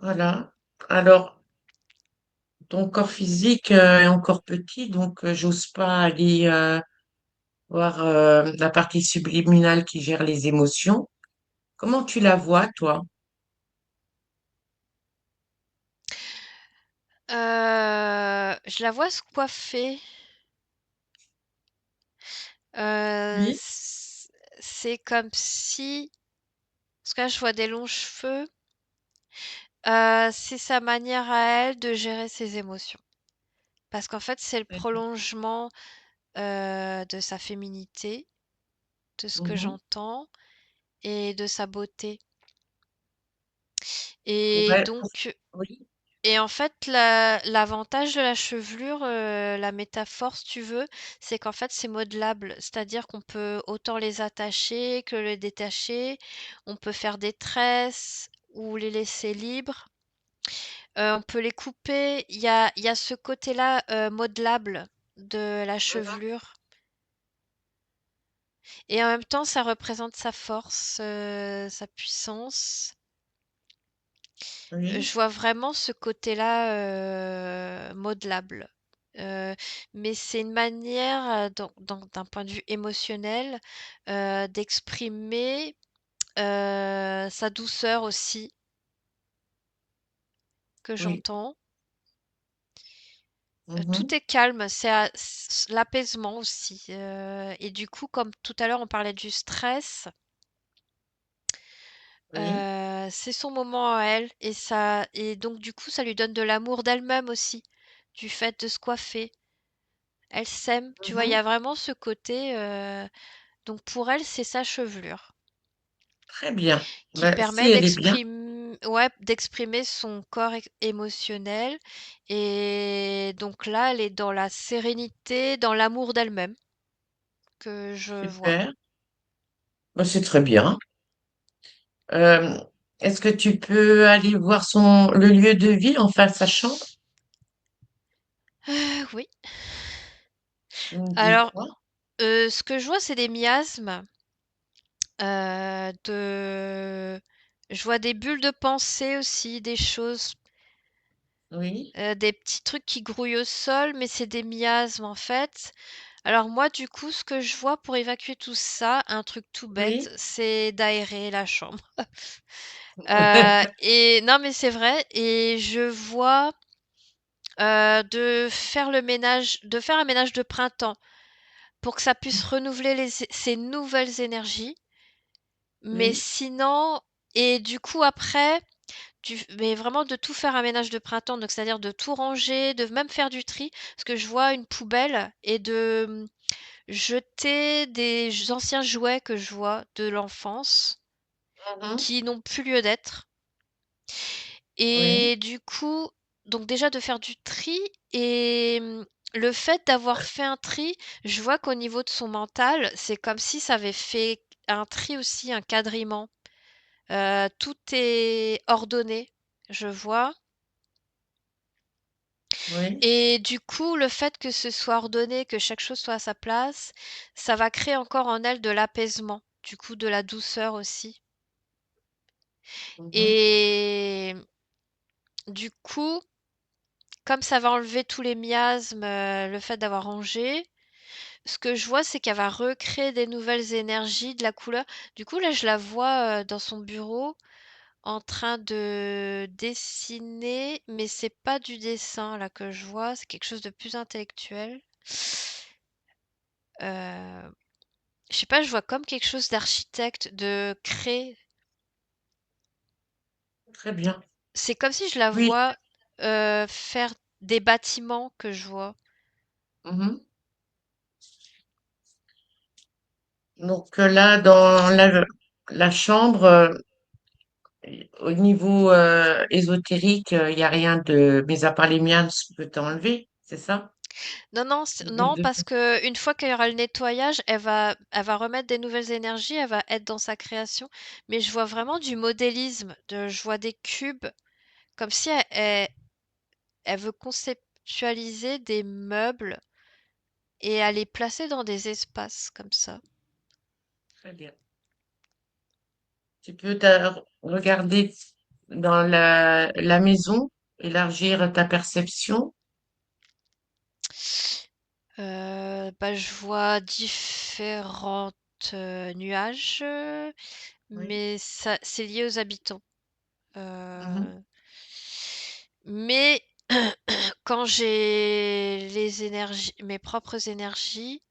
Voilà. Alors, ton corps physique est encore petit, donc j'ose pas aller voir la partie subliminale qui gère les émotions. Comment tu la vois, toi? Je la vois se coiffer. Oui, C'est comme si, parce que là, je vois des longs cheveux. C'est sa manière à elle de gérer ses émotions. Parce qu'en fait, c'est le très bien. prolongement de sa féminité, de ce que Mhm. j'entends, et de sa beauté. Pour Et elle, donc, oui, et en fait, l'avantage de la chevelure, la métaphore, si tu veux, c'est qu'en fait, c'est modelable. C'est-à-dire qu'on peut autant les attacher que les détacher. On peut faire des tresses ou les laisser libres. On peut les couper. Il y a ce côté-là, modelable de la mhm, chevelure. Et en même temps, ça représente sa force, sa puissance. oui, Je vois vraiment ce côté-là, modelable. Heu, mais c'est une manière, d'un point de vue émotionnel, d'exprimer, sa douceur aussi, que oui. j'entends. Mhm, Tout est calme, c'est l'apaisement aussi, et du coup, comme tout à l'heure on parlait du stress, oui, c'est son moment à elle et donc du coup, ça lui donne de l'amour d'elle-même aussi, du fait de se coiffer. Elle s'aime, tu vois? Il y mhm. a vraiment ce côté, donc pour elle, c'est sa chevelure Très bien. qui Ben, si permet elle est bien, d'exprimer son corps émotionnel et donc là, elle est dans la sérénité, dans l'amour d'elle-même que je vois. super. Ben, c'est très bien. Euh, est-ce que tu peux aller voir le lieu de vie, enfin sa chambre? Oui. Tu me dis Alors, quoi? ce que je vois, c'est des miasmes, de je vois des bulles de pensée aussi, des choses. Oui, Des petits trucs qui grouillent au sol, mais c'est des miasmes en fait. Alors moi, du coup, ce que je vois pour évacuer tout ça, un truc tout bête, oui. c'est d'aérer la chambre. Et non, mais c'est vrai. Et je vois de faire un ménage de printemps pour que ça puisse renouveler ces nouvelles énergies. Mais Oui, sinon, et du coup après, mais vraiment de tout faire un ménage de printemps, donc c'est-à-dire de tout ranger, de même faire du tri, parce que je vois une poubelle et de jeter des anciens jouets que je vois de l'enfance Mhm. qui n'ont plus lieu d'être. Oui, Et du coup, donc déjà de faire du tri et le fait d'avoir fait un tri, je vois qu'au niveau de son mental, c'est comme si ça avait fait un tri aussi, un quadriment. Tout est ordonné, je vois. oui, Et du coup, le fait que ce soit ordonné, que chaque chose soit à sa place, ça va créer encore en elle de l'apaisement, du coup de la douceur aussi. mhm. Et du coup, comme ça va enlever tous les miasmes, le fait d'avoir rangé, ce que je vois, c'est qu'elle va recréer des nouvelles énergies, de la couleur. Du coup, là, je la vois dans son bureau en train de dessiner, mais c'est pas du dessin là que je vois, c'est quelque chose de plus intellectuel. Euh, je sais pas, je vois comme quelque chose d'architecte, de créer. Très bien. C'est comme si je la Oui. vois faire des bâtiments que je vois. Mhm. Donc là, dans la chambre, au niveau ésotérique, il n'y a rien de, mis à part les miens, je peux t'enlever, c'est ça? Non, non, De- non, de- parce que une fois qu'il y aura le nettoyage, elle va remettre des nouvelles énergies, elle va être dans sa création. Mais je vois vraiment du modélisme, je vois des cubes, comme si elle veut conceptualiser des meubles et à les placer dans des espaces comme ça. Très bien. Tu peux regarder dans la maison, élargir ta perception. Bah, je vois différentes nuages, Oui. mais ça, c'est lié aux habitants. Mhm. Euh, mais quand j'ai les énergies, mes propres énergies,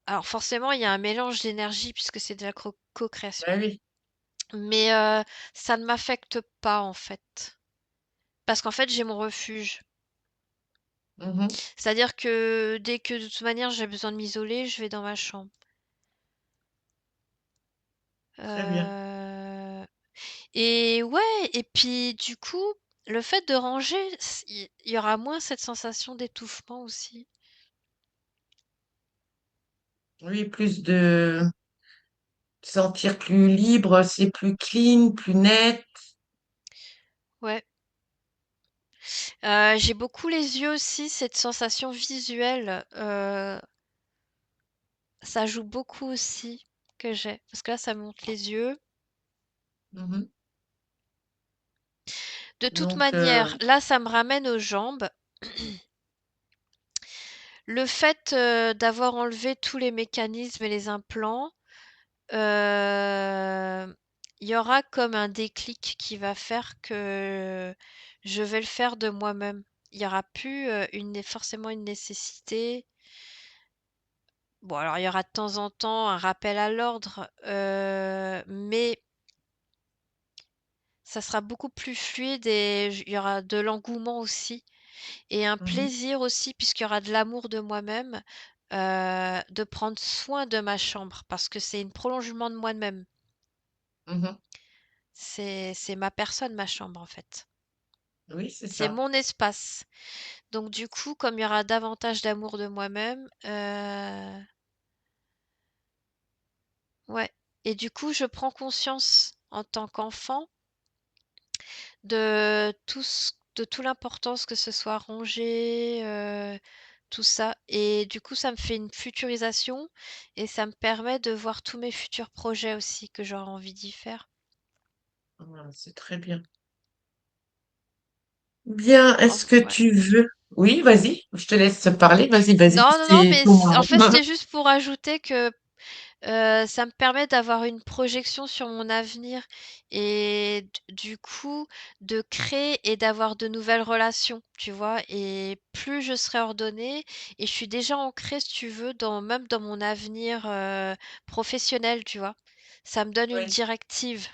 alors forcément il y a un mélange d'énergie puisque c'est de la co-création, Ben oui. mais ça ne m'affecte pas en fait, parce qu'en fait j'ai mon refuge. Mhm. C'est-à-dire que dès que de toute manière j'ai besoin de m'isoler, je vais dans ma chambre. Très bien. Euh, Et ouais, et puis du coup, le fait de ranger, il y aura moins cette sensation d'étouffement aussi. Oui, plus de te sentir plus libre, c'est plus clean, plus net. Ouais. J'ai beaucoup les yeux aussi, cette sensation visuelle, ça joue beaucoup aussi que j'ai. Parce que là, ça me monte les yeux. Mhm. De toute Donc, manière, là, ça me ramène aux jambes. Le fait d'avoir enlevé tous les mécanismes et les implants, euh, il y aura comme un déclic qui va faire que je vais le faire de moi-même. Il y aura plus forcément une nécessité. Bon, alors il y aura de temps en temps un rappel à l'ordre, mais ça sera beaucoup plus fluide et il y aura de l'engouement aussi et un mhm, plaisir aussi puisqu'il y aura de l'amour de moi-même, de prendre soin de ma chambre parce que c'est un prolongement de moi-même. mhm. C'est ma personne, ma chambre en fait. Oui, c'est C'est ça. mon espace. Donc du coup, comme il y aura davantage d'amour de moi-même, ouais. Et du coup, je prends conscience en tant qu'enfant de tout l'importance que ce soit rangé, tout ça. Et du coup, ça me fait une futurisation et ça me permet de voir tous mes futurs projets aussi que j'aurais envie d'y faire. Voilà, c'est très bien. Bien, est-ce que Ouais. tu veux? Oui, vas-y, je te laisse parler. Vas-y, vas-y, Non, non, non, c'est mais ton moment. en fait, c'était juste pour ajouter que ça me permet d'avoir une projection sur mon avenir et du coup de créer et d'avoir de nouvelles relations, tu vois? Et plus je serai ordonnée et je suis déjà ancrée, si tu veux, même dans mon avenir, professionnel, tu vois? Ça me donne une Oui, directive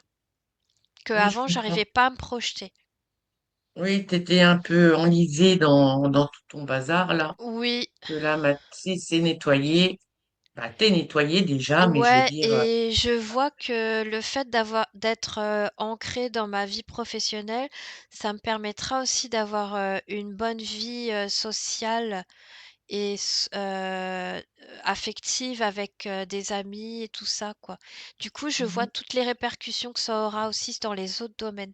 que Oui, je avant comprends. j'arrivais pas à me projeter. Oui, t'étais un peu enlisé dans tout ton bazar là. Oui, Que là, si c'est nettoyé, bah, t'es nettoyé déjà, mais je veux ouais, dire, et je vois que le fait d'être ancré dans ma vie professionnelle, ça me permettra aussi d'avoir une bonne vie sociale et affective avec des amis et tout ça, quoi. Du coup, je vois mhm. toutes les répercussions que ça aura aussi dans les autres domaines.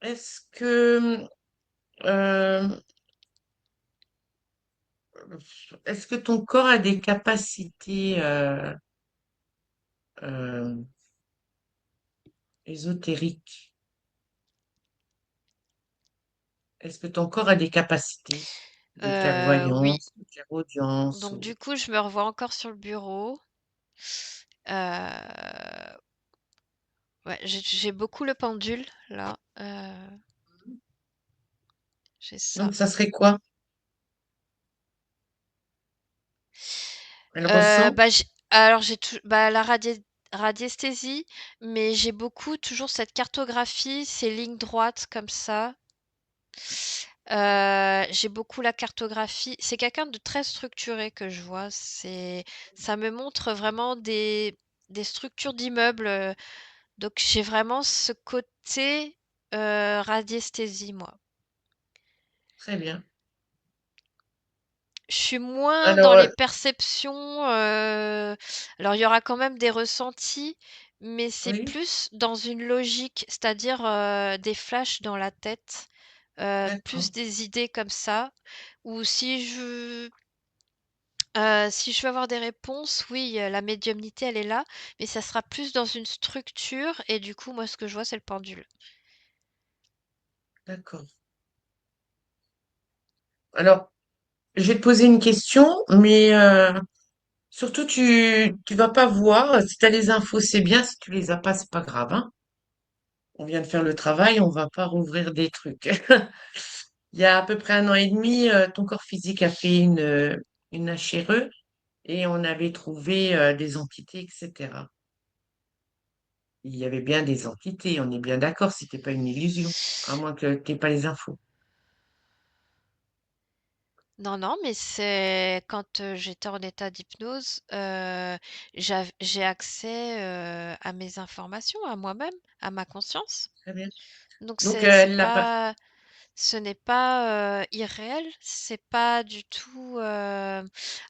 Est-ce que, euh, est-ce que ton corps a des capacités euh, ésotériques? Est-ce que ton corps a des capacités de Oui. clairvoyance, de clairaudience Donc ou... du coup, je me revois encore sur le bureau. Euh, ouais, j'ai beaucoup le pendule là. J'ai ça. Donc, ça serait quoi? Elle ressent? Bah, alors bah, la radiesthésie, mais j'ai beaucoup toujours cette cartographie, ces lignes droites comme ça. J'ai beaucoup la cartographie. C'est quelqu'un de très structuré que je vois. Ça me montre vraiment des structures d'immeubles. Donc j'ai vraiment ce côté radiesthésie, moi. Très bien. Je suis moins dans Alors, les perceptions. Alors, il y aura quand même des ressentis, mais c'est oui, plus dans une logique, c'est-à-dire des flashs dans la tête, d'accord, plus des idées comme ça. Ou si je veux avoir des réponses, oui, la médiumnité, elle est là, mais ça sera plus dans une structure. Et du coup, moi, ce que je vois, c'est le pendule. d'accord. Alors, je vais te poser une question, mais surtout, tu vas pas voir. Si tu as les infos, c'est bien. Si tu les as pas, c'est pas grave, hein. On vient de faire le travail, on va pas rouvrir des trucs. Il y a à peu près 1 an et demi, ton corps physique a fait une HRE et on avait trouvé des entités, etc. Il y avait bien des entités, on est bien d'accord, c'était pas une illusion, à moins que tu n'aies pas les infos. Non, non, mais c'est quand j'étais en état d'hypnose, j'ai accès à mes informations, à moi-même, à ma conscience. Très bien. Donc Donc, c'est elle l'a pas. pas, ce n'est pas irréel, c'est pas du tout.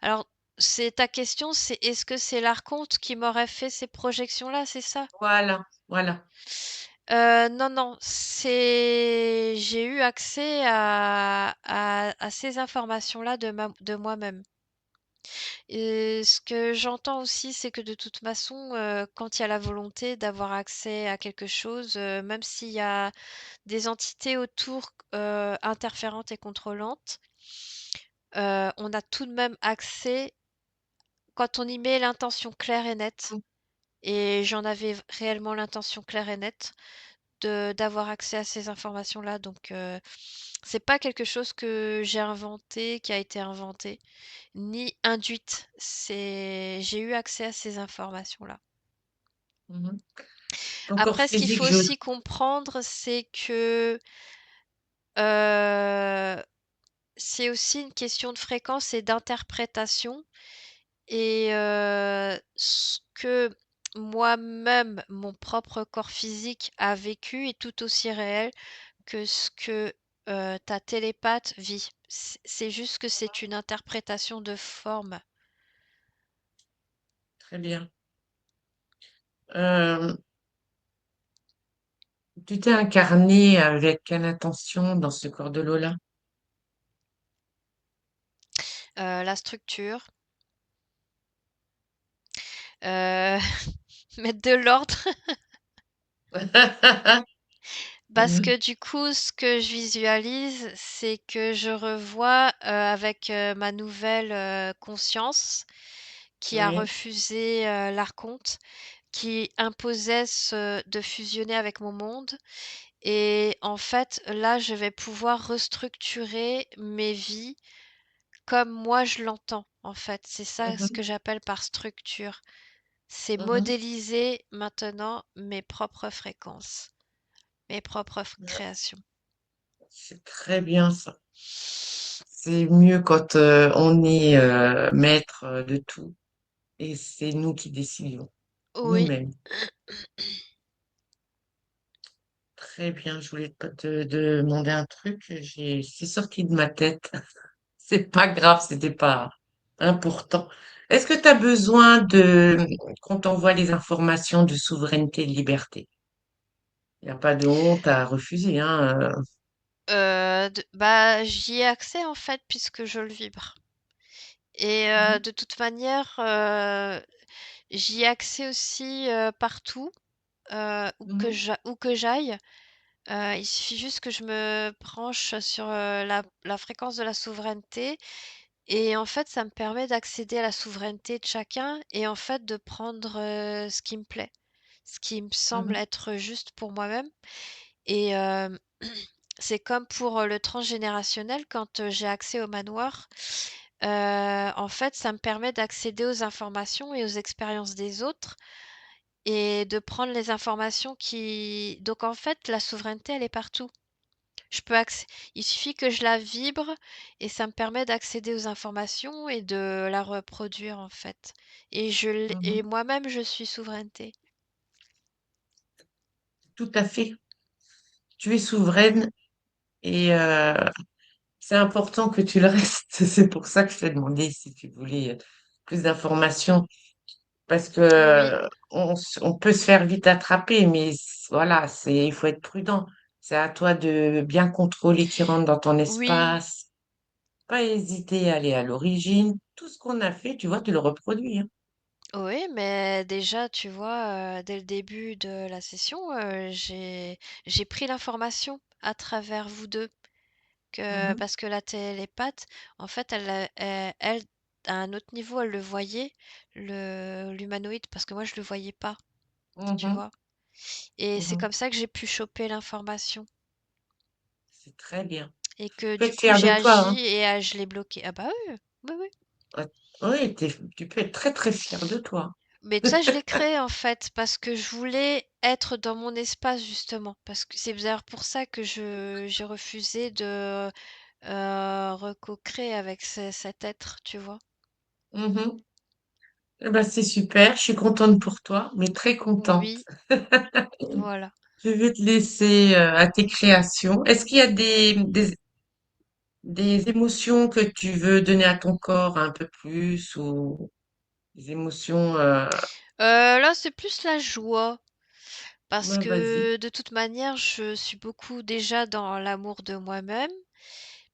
Alors, c'est ta question, c'est est-ce que c'est l'archonte qui m'aurait fait ces projections-là, c'est ça? Voilà, voilà. Non, non, j'ai eu accès à ces informations-là de moi-même. Et ce que j'entends aussi, c'est que de toute façon, quand il y a la volonté d'avoir accès à quelque chose, même s'il y a des entités autour, interférentes et contrôlantes, on a tout de même accès quand on y met l'intention claire et nette. Et j'en avais réellement l'intention claire et nette de d'avoir accès à ces informations-là. Donc, c'est pas quelque chose que j'ai inventé, qui a été inventé, ni induite. J'ai eu accès à ces informations-là. Mhm. Ton corps Après, ce qu'il physique, faut aussi comprendre, c'est que euh, c'est aussi une question de fréquence et d'interprétation. Et ce que moi-même, mon propre corps physique a vécu est tout aussi réel que ce que ta télépathe vit. C'est juste que c'est une interprétation de forme. très bien. Euh, Tu t'es incarné avec quelle intention dans ce corps de Lola? La structure, euh, mettre de l'ordre, parce Mhm. que du coup, ce que je visualise, c'est que je revois avec ma nouvelle conscience qui a Oui. refusé l'archonte, qui imposait de fusionner avec mon monde. Et en fait, là, je vais pouvoir restructurer mes vies comme moi je l'entends, en fait. C'est ça ce Mhm. que j'appelle par structure. c'est Mhm. modéliser maintenant mes propres fréquences, mes propres Ouais, créations. c'est très bien ça. C'est mieux quand on est maître de tout et c'est nous qui décidons, Oui, nous-mêmes. Très bien, je voulais te demander un truc, c'est sorti de ma tête. C'est pas grave, c'était pas important. Est-ce que tu as besoin qu'on t'envoie les informations de souveraineté et de liberté? Il n'y a pas de honte à refuser, hein. bah, j'y ai accès en fait puisque je le vibre. Et Mhm, de toute manière, j'y ai accès aussi partout, mhm, où que j'aille. Il suffit juste que je me branche sur la fréquence de la souveraineté. Et en fait, ça me permet d'accéder à la souveraineté de chacun et en fait de prendre ce qui me plaît, ce qui me semble mhm, être juste pour moi-même. Et c'est comme pour le transgénérationnel, quand j'ai accès au manoir, en fait, ça me permet d'accéder aux informations et aux expériences des autres et de prendre les informations qui... Donc en fait, la souveraineté, elle est partout. Je peux acc Il suffit que je la vibre et ça me permet d'accéder aux informations et de la reproduire en fait. Et mhm. moi-même, je suis souveraineté. Tout à fait. Tu es souveraine et c'est important que tu le restes. C'est pour ça que je t'ai demandé si tu voulais plus d'informations. Parce que Oui, on peut se faire vite attraper, mais voilà, il faut être prudent. C'est à toi de bien contrôler qui rentre dans ton oui, espace, pas hésiter à aller à l'origine. Tout ce qu'on a fait, tu vois, tu le reproduis, hein. oui, mais déjà, tu vois, dès le début de la session, j'ai pris l'information à travers vous deux, Mhm, parce que la télépathe, en fait, elle, à un autre niveau, elle le voyait, l'humanoïde, parce que moi, je le voyais pas, tu mhm, vois. Et c'est mhm. comme ça que j'ai pu choper l'information C'est très bien. et que Tu peux du être coup fier j'ai de toi, hein. agi et je l'ai bloqué. Ah bah oui, oui, oui. Ouais. Oui, tu peux être très très fier de toi. Mais tout ça, je l'ai créé en fait parce que je voulais être dans mon espace justement. Parce que c'est d'ailleurs pour ça que j'ai refusé de recocréer avec cet être, tu vois. Mhm. Eh ben, c'est super, je suis contente pour toi, mais très contente. Oui, voilà. Je vais te laisser à tes créations. Est-ce qu'il y a des émotions que tu veux donner à ton corps un peu plus ou des émotions Là, c'est plus la joie. Parce ouais, vas-y. que de toute manière, je suis beaucoup déjà dans l'amour de moi-même.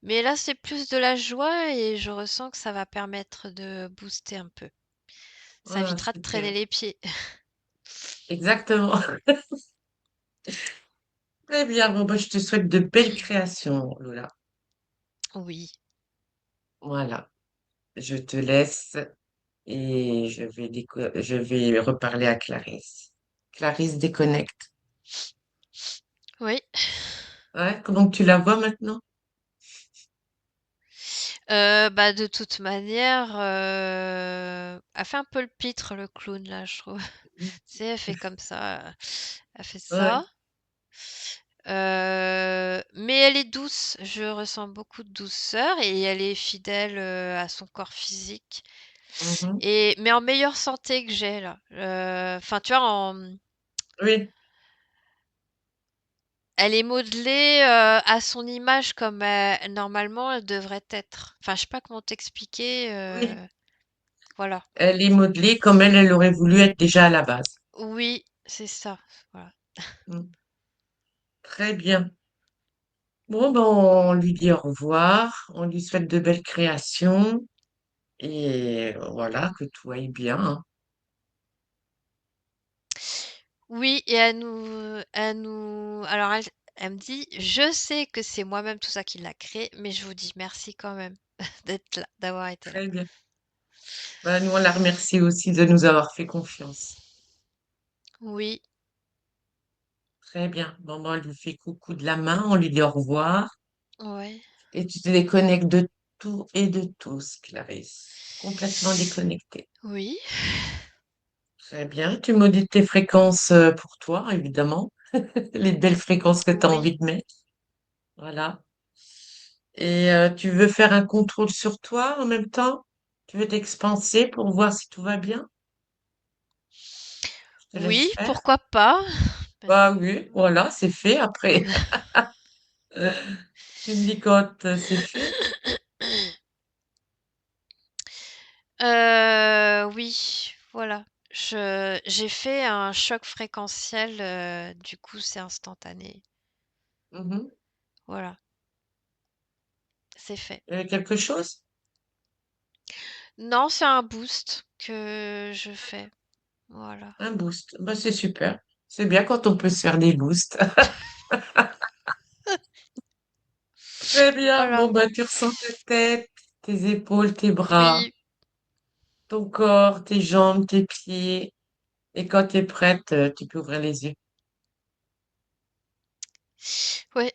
Mais là, c'est plus de la joie et je ressens que ça va permettre de booster un peu. Ça Ah, évitera de traîner super. les pieds. Exactement. Très bien. Bon, bah, je te souhaite de belles créations, Lola. Oui, Voilà. Je te laisse et je vais reparler à Clarisse. Clarisse déconnecte. oui. Ouais, comment tu la vois maintenant? Bah de toute manière, elle fait un peu le pitre le clown là, je trouve. Tu sais, elle fait comme ça, elle fait Ouais. ça. Mais elle est douce. Je ressens beaucoup de douceur et elle est fidèle à son corps physique. Mhm. Et mais en meilleure santé que j'ai là. Enfin, tu vois, Oui, elle est modelée à son image comme normalement elle devrait être. Enfin, je sais pas comment t'expliquer. oui. Voilà. Elle est modelée comme elle aurait voulu être déjà à la base. Oui, c'est ça. Voilà. Mm. Très bien. Bon, ben, on lui dit au revoir, on lui souhaite de belles créations et voilà, que tout aille bien, hein. Oui, et alors elle me dit, je sais que c'est moi-même tout ça qui l'a créé, mais je vous dis merci quand même d'être là, d'avoir été là. Très bien. Ben, nous, on la remercie aussi de nous avoir fait confiance. Oui, Très bien. Bon, ben, on lui fait coucou de la main, on lui dit au revoir ouais, et tu te déconnectes de tout et de tous, Clarisse. Complètement déconnectée. oui. Très bien. Tu modifies tes fréquences pour toi, évidemment. Les belles fréquences que tu as Oui. envie de mettre. Voilà. Et tu veux faire un contrôle sur toi en même temps? Tu veux t'expanser pour voir si tout va bien? Je te laisse Oui, faire. pourquoi pas? Bah oui, voilà, c'est fait après. Tu me dis quand c'est fait. Oui, voilà. J'ai fait un choc fréquentiel, du coup, c'est instantané. Mhm. Voilà, c'est fait. Quelque chose? Non, c'est un boost que je fais. Voilà. Un boost. Bah, c'est super. C'est bien quand on peut se faire des boosts. Très bien. Voilà. Bon, bah, tu ressens ta tête, tes épaules, tes bras, Oui, ton corps, tes jambes, tes pieds. Et quand tu es prête, tu peux ouvrir les yeux. ouais,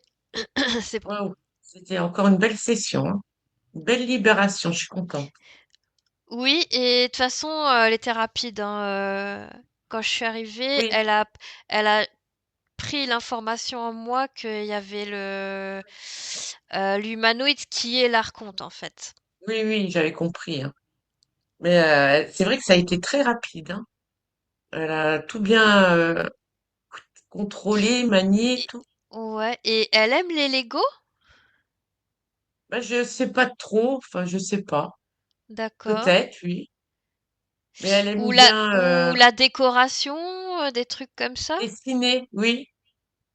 c'est bon. Waouh. C'était encore une belle session, hein. Une belle libération. Je suis contente. Oui, et de toute façon, elle était rapide, hein. Quand je suis arrivée, Oui, elle a pris l'information en moi qu'il y avait l'humanoïde qui est l'archonte, en fait. oui, oui, j'avais compris, hein. Mais c'est vrai que ça a été très rapide, hein. Elle a tout bien contrôlé, manié, Et- tout. ouais, et elle aime les Lego? Ben, je sais pas trop, enfin, je sais pas. D'accord. Peut-être, oui. Mais elle aime bien Ou la décoration, des trucs comme ça? dessiner, oui,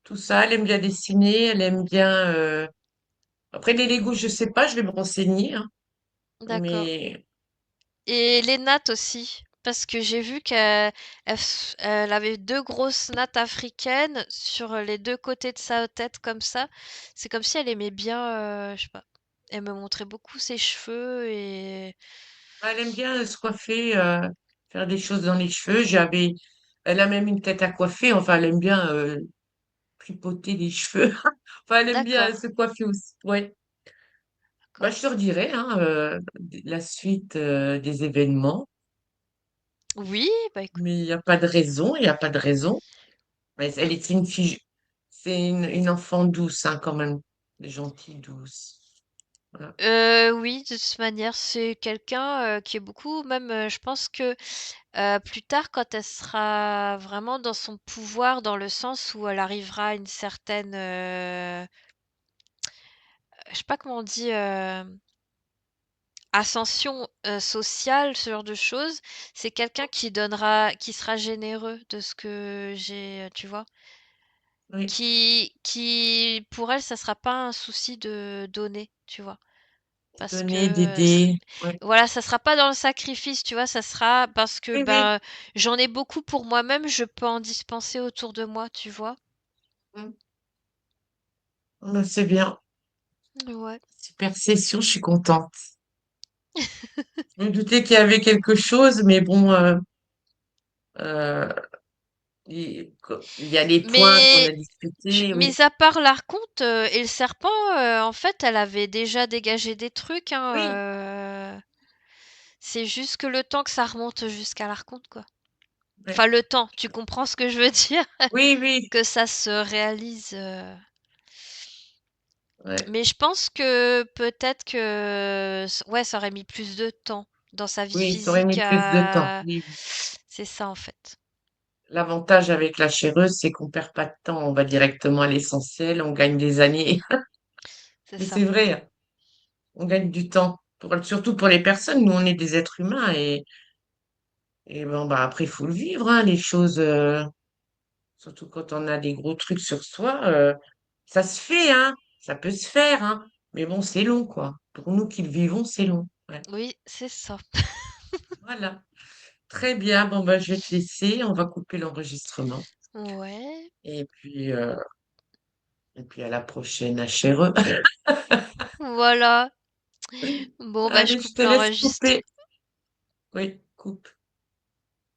tout ça. Elle aime bien dessiner, elle aime bien. Après, les Legos, je sais pas, je vais me renseigner, hein. D'accord. Mais Et les nattes aussi, parce que j'ai vu elle avait deux grosses nattes africaines sur les deux côtés de sa tête comme ça. C'est comme si elle aimait bien, je sais pas. Elle me montrait beaucoup ses cheveux et elle aime bien se coiffer, faire des choses dans les cheveux. Elle a même une tête à coiffer. Enfin, elle aime bien tripoter les cheveux. Enfin, elle aime bien d'accord. se coiffer aussi. Ouais. Bah, D'accord. je te redirai, hein, la suite des événements. Oui, bah écoute. Mais il n'y a pas de raison, il n'y a pas de raison. Mais elle est une fille, c'est une enfant douce, hein, quand même. Gentille, douce. Voilà. Oui, de toute manière, c'est quelqu'un qui est beaucoup, même je pense que plus tard, quand elle sera vraiment dans son pouvoir, dans le sens où elle arrivera à une certaine, je sais pas comment on dit, ascension sociale, ce genre de choses, c'est quelqu'un qui sera généreux de ce que j'ai, tu vois? Oui, Qui pour elle, ça sera pas un souci de donner, tu vois? Parce donner, que, ç d'aider. Ouais. voilà, ça sera pas dans le sacrifice, tu vois? Ça sera parce que, Oui, oui. ben, j'en ai beaucoup pour moi-même, je peux en dispenser autour de moi, tu vois? Mm. Ben, c'est bien. Ouais. Super session, je suis contente. Je me doutais qu'il y avait quelque chose, mais bon, euh, il y a les points qu'on Mais a discutés, oui. mis à part l'archonte, et le serpent, en fait, elle avait déjà dégagé des trucs, Oui, hein, c'est juste que le temps que ça remonte jusqu'à l'archonte, quoi. ouais. Enfin, le temps, tu comprends ce que je veux dire? Oui, oui, Que ça se réalise, ouais. mais je pense que peut-être que ouais, ça aurait mis plus de temps dans sa vie Oui, ça aurait physique mis plus de temps. à Oui, oui. c'est ça, en fait. L'avantage avec la chéreuse, c'est qu'on perd pas de temps, on va directement à l'essentiel, on gagne des années. C'est Mais ça. c'est vrai, hein, on gagne du temps, surtout pour les personnes. Nous, on est des êtres humains et bon, bah, après, il faut le vivre, hein, les choses, surtout quand on a des gros trucs sur soi. Ça se fait, hein, ça peut se faire, hein, mais bon, c'est long, quoi. Pour nous qui le vivons, c'est long. Ouais. Oui, c'est ça. Voilà. Très bien. Bon, bah, je vais te laisser. On va couper l'enregistrement. Ouais, Et puis, à la prochaine, à chéreux. voilà. Bon, bah, je Allez, je coupe te laisse l'enregistre. couper. Oui, coupe.